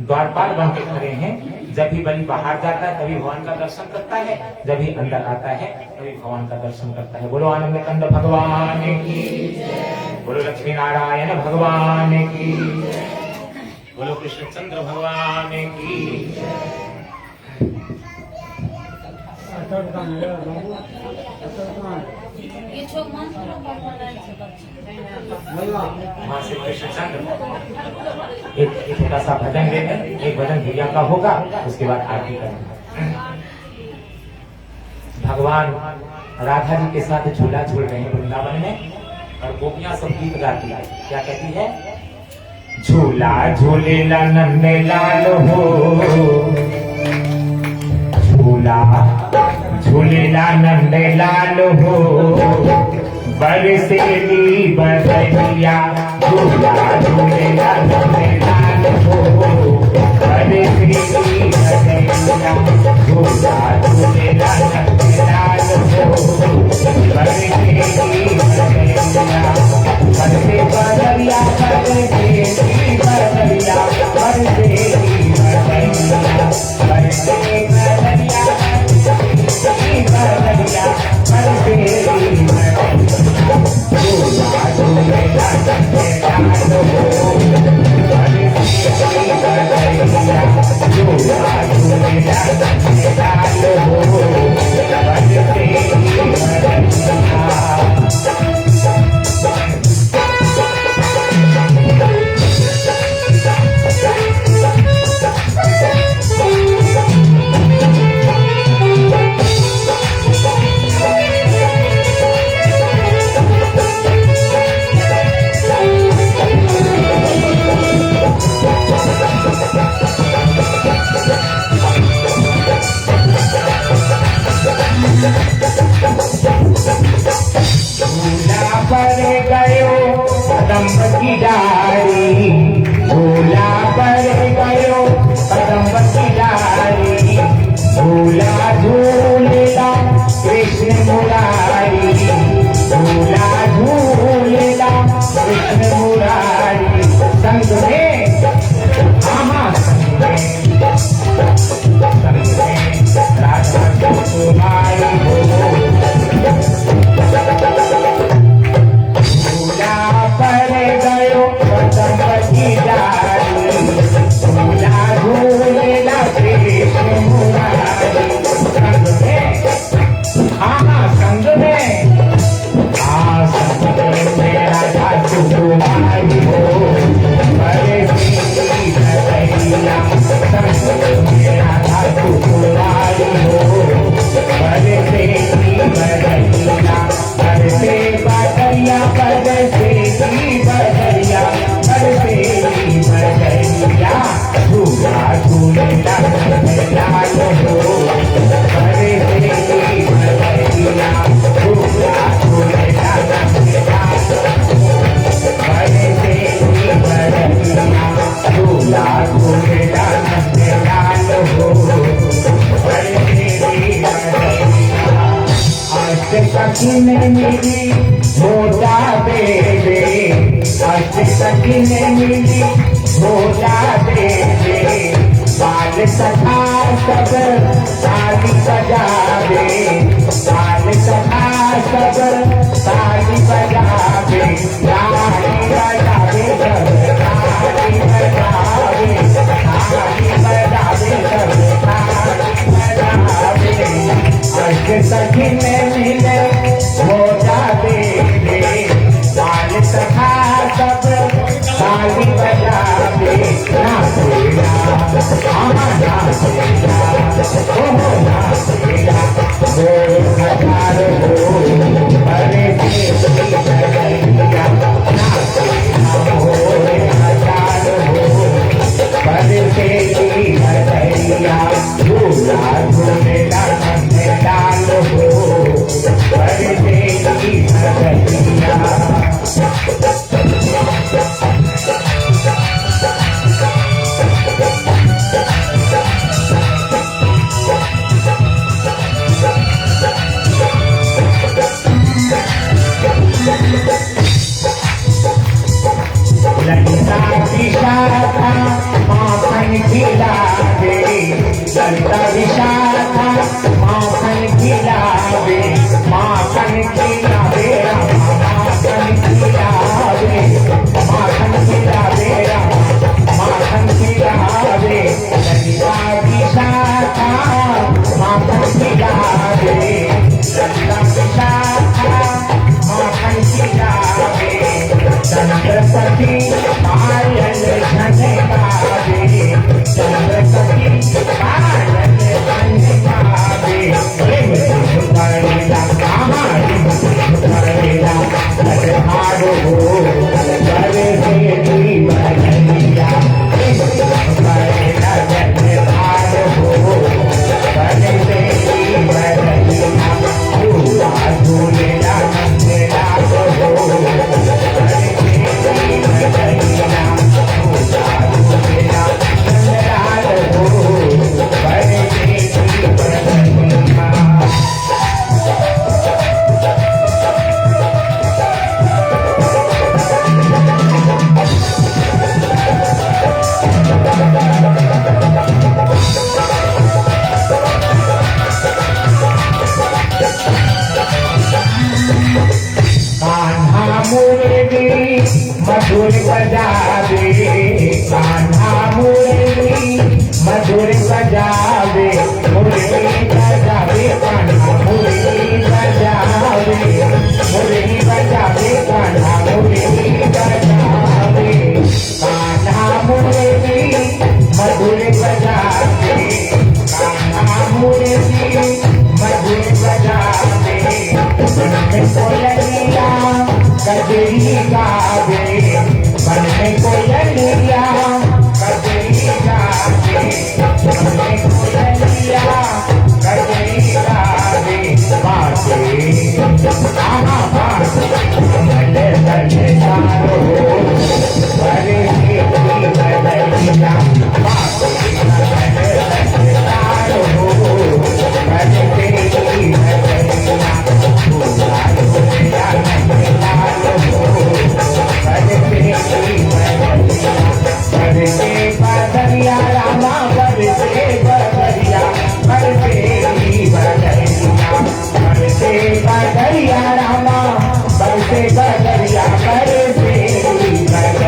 द्वारपाल बन के खड़े हैं। जब भी बलि बाहर जाता है तभी भगवान का दर्शन करता है, जब भी अंदर आता है तभी भगवान का दर्शन करता है। बोलो आनंद कंद भगवान की, बोलो लक्ष्मी नारायण भगवान की। बोलो कृष्णचंद्र भगवान की। वहाँ से कृष्णचंद्र एक छोटा सा भजन लेकर, एक भजन भैया का होगा, उसके बाद आरती करेंगे। भगवान राधा जी के साथ झूला झूल रहे हैं वृंदावन में, और गोपियां सब गीत गाती है। क्या कहती है? झूला झूलेला नंद लाल हो, झूला झूलेला नंद लाल हो, बरसेली बदरिया, झूला झूलेला नंद लाल हो, बरसेली बदरिया, झूला झूलेला नंद लाल हो, बरसेली बदरिया, बरसे बदरिया, बरसेली बदरिया, बरसेली बदरिया, बरसे बदरिया, बदरिया, बरसेली बदरिया, झूला झूलेला नंद लाल हो, बरसेली बदरिया, झूला झूलेला नंद लाल हो, बरसेली बदरिया। झूला पर गयो कदम्ब की डारी, झूला पर गयो कदम्ब की डारी, झूला झूलेला कृष्ण मुरारी, झूला झूलेला कृष्ण मुरारी, संग में संग में राधा कुमारी हो, झूला पर गयो कदम्ब की डारी, झूला झूलेला कृष्ण मुरारी, संग में संग में संग में राधा कुमारी हो, बरसेली बदरिया, संग में राधा कुमारी हो, बरसेली बदरिया, बरसे बदरिया, बरसेली बदरिया, बरसेली बदरिया, झूला झूलेला नंद लाल हो, बरसेली बदरिया, झूला झूलेला नंद लाल हो, बरसेली बदरिया, झूला झूलेला नंद लाल हो, बरसेली बदरिया। अष्ट सखी ने मिली मोटा बेबे, अष्ट सखी ने मिली मोटा बेबे, बाल सखा सब ताली बजावे, बाल सखा सब ताली बजावे, ताली बजावे सब ताली बजावे, ताली बजावे सब ताली बजावे। अष्ट सखी ने मिले मोटा बेबे, बाल सखा सब ताली बजावे, नाचेगा नाचेगा ओ नाचेगा, 2000 हो बरसेली बदरिया, भारो बड़े से भी बड़ैया बड़े लगन भारो बड़े से भी बड़ैया झूला झूलेला नंदला हो बड़े से भी बड़ैया झूला झूलेला नंदला हो बड़े से भी बड़ैया। कान्हा मुरली मधुर बजावे कान्हा मुरली मधुर बजावे मुरली बजावे कान्हा मुरली बजावे मुरली बजावे कान्हा मुरली बजावे कान्हा मुरली मधुर बजावे कान्हा मुरली मधुर बजावे मन में कोयलिया कजरी गावे मन में कोयलिया कजरी गावे मन में कोयलिया कजरी गावे बाटे आहा बाटे भले भले सारो बड़े की बदलिया बाटे भले भले सारो बड़े की बदलिया बदरिया रामा बरसे बदरिया बरसे बदरिया बरसे बदरिया रामा बरसे बदरिया बरसे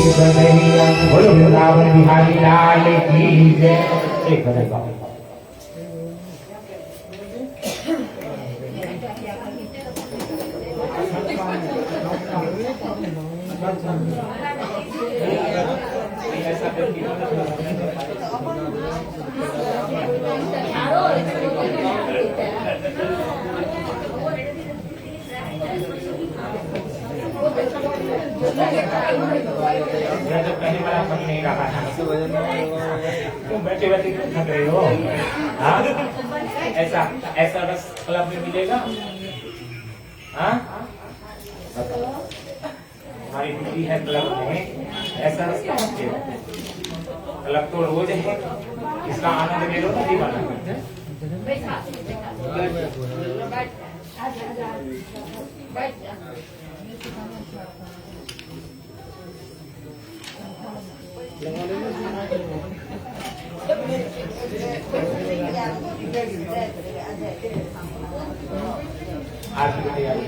बोलो वृंदावन बिहारी लाल की जय। एक बदल जब पहले वाला फल नहीं रहा था तुम बैठे बैठे क्यों थक रहे हो? हाँ ऐसा ऐसा रस क्लब में मिलेगा? हाँ हमारी ड्यूटी है क्लब में ऐसा रस कहाँ मिलेगा? क्लब तो रोज है, इसका आनंद ले लो ना दीवाना। आरती की तैयारी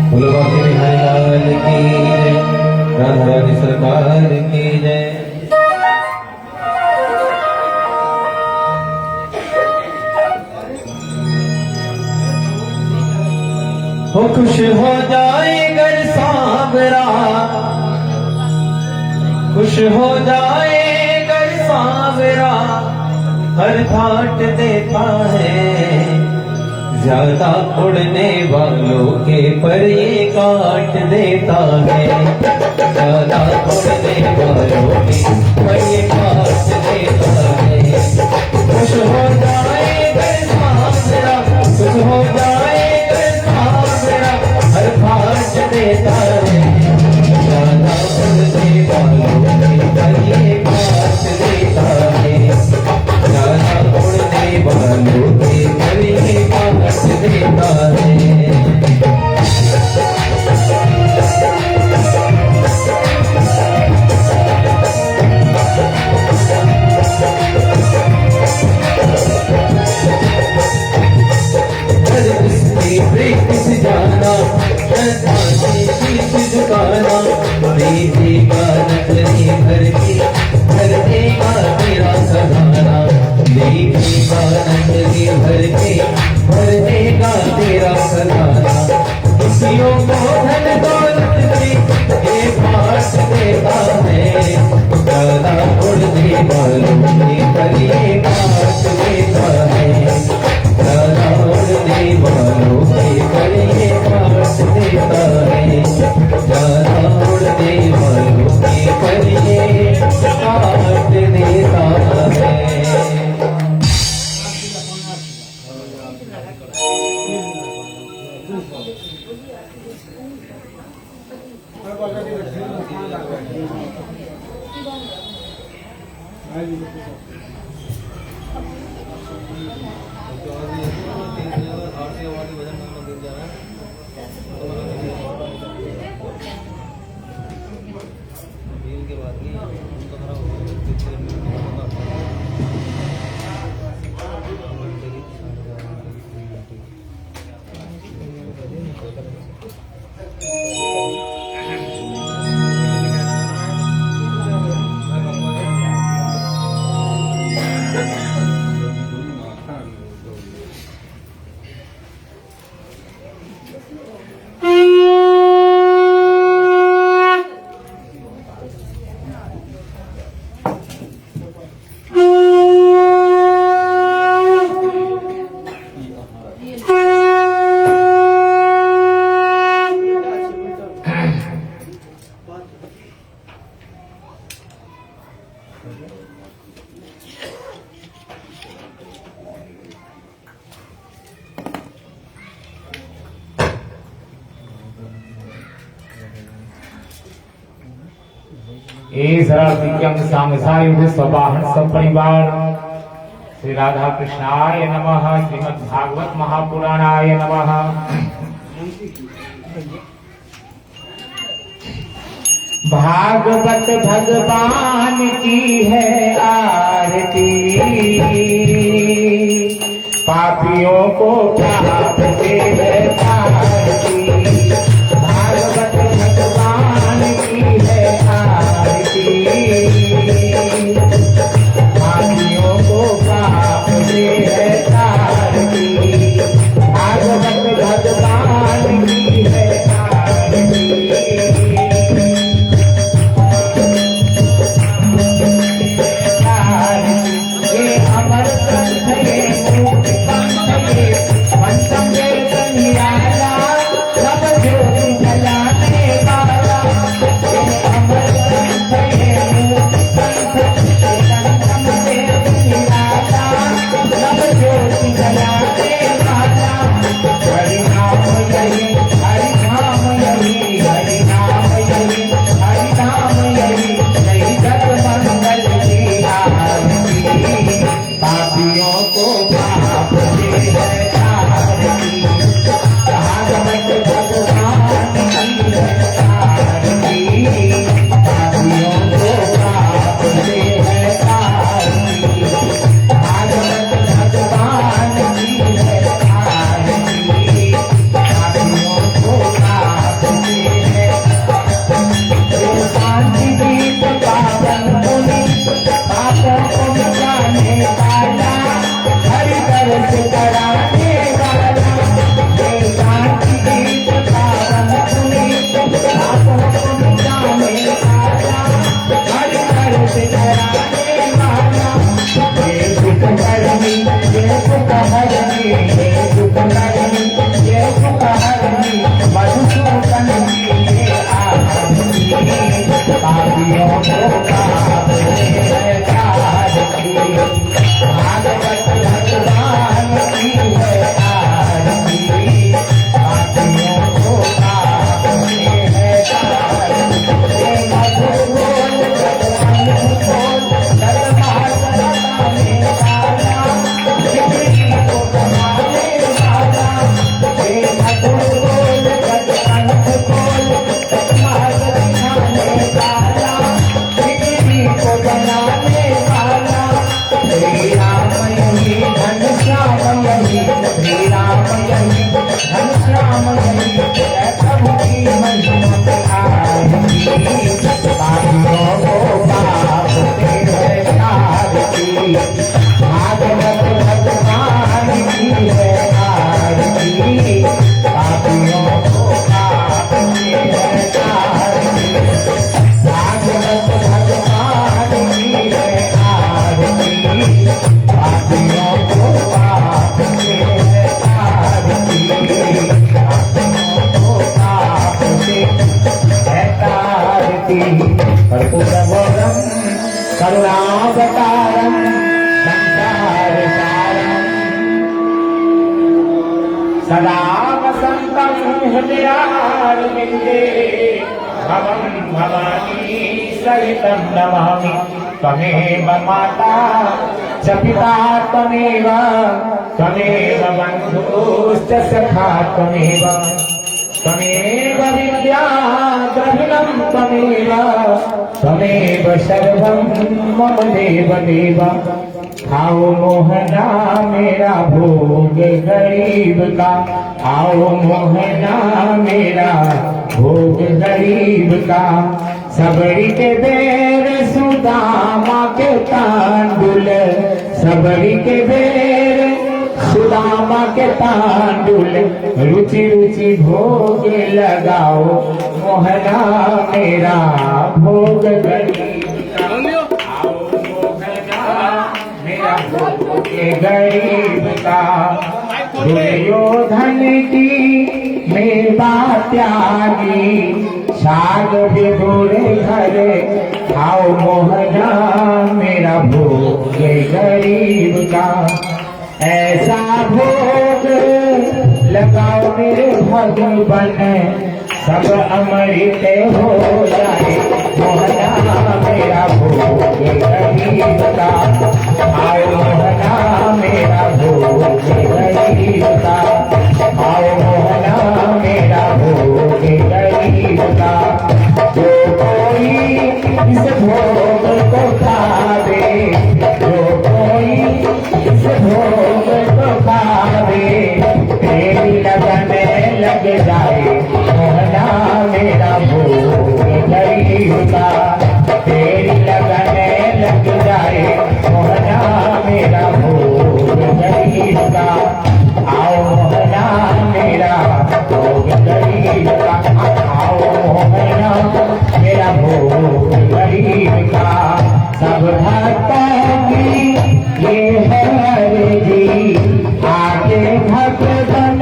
लाल की जय, राधा रानी सरकार की जय। हो खुश हो जा खुश हो जाए कर सांवरा हर ठाट देता है, ज्यादा उड़ने वालों के पर ये काट देता है, ज्यादा उड़ने वालों के पर ये काट देता है। खुश हो जाए कर सांवरा, खुश हो जाए कर सांवरा हर ठाट देता है, ज्यादा उड़ने वालों के पर ये काट देता है, ज्यादा उड़ने वालों के पर ये काट देता है। जाना श्रद्धा से शीश झुकाना, देगा नजरे भर के भर देगा तेरा सहारा, देगा नजरे भर के भर देगा तेरा सहारा। खुशियों को धन दौलत से ये बांट देता है, ज्यादा उड़ने वालों के पर ये बांट देता है, ज्यादा उड़ने वालों के पर ये बांट देता है, ज्यादा उड़ने वालों के पर ये बांट देता है।
दिव्यम सामसायुध स्ववाहन सपरिवार श्री राधा कृष्णाय नमः। श्रीमद् भागवत महापुराणाय नमः। भागवत भगवान की है आरती, पापियों को प्राप्त है आरती। भागवत भगवान की है आरती, पापियों को प्राप्त है आरती। भागवत भगवान की है आरती। ये अमर ग्रंथ ये मुक्ति पंथ ये पंचम वेद निराला सब जो कर्पूरगौरम करुणावतारम संसारसारम सदा वसंतं हृदयारविन्दे भवं भवानी सहितं नमामि त्वमेव माता च पिता त्वमेव बन्धुश्च सखा त्वमेव विद्या द्रविणं त्वमेव सर्वं मम देव आओ मोहना मेरा भोग गरीब का आओ मोहना मेरा भोग गरीब का सबरी के बेर सुदामा के तांडुल सबरी के बेर सुदामा के तांडुल रुचि रुचि भोग लगाओ मोहना मेरा भोग गरीब गरीब का दुर्योधन की मेवा त्यागी शाग विदुर घर आओ मोहना मेरा भोग गरीब का ऐसा भोग लगाओ मेरे भगवन सब अमृत हो जाए मोहना मेरा भोग गरीब का आओ मोहना मेरा भोग गरीब का आओ मोहना मेरा भोग गरीब का जो कोई इस भोग को खावे जो कोई इस भोग को खावे तेरी लगन लग जाए मोहना मेरा भोग गरीब का तेरी लगन लग जाए मोहना मेरा भोग गरीब का आओ मोहना मेरा भोग गरीब का आओ मोहना मेरा भोग गरीब का सब भक्तों की ये है जी आगे भगवन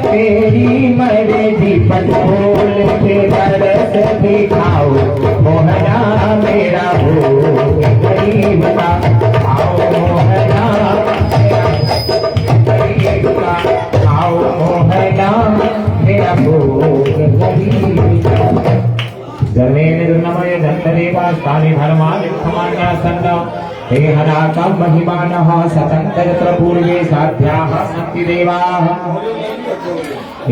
तेरी मर्जी पटोल के बरस दिखाओ मोहना मेरा भोग गरीब का आओ मोहना गरीब का आओ मोहना मेरा भोग गरीब का जन्मेन्द्रनमय धन्यदेवा स्थाने धर्मादिक्षमान्या सन्ना हे हनाकं महिमानः सतन्तत्र पूर्वे साध्याः सन्ति देवाः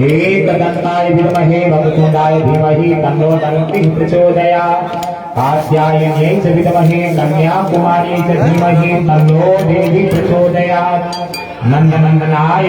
एकदन्ताय विद्महे वक्रतुण्डाय धीमहि तन्नो दन्तिः प्रचोदयात् कात्यायन्यै च विद्महे कन्याकुमार्यै च धीमहि तन्नो देवी प्रचोदयात् नन्दनन्दनाय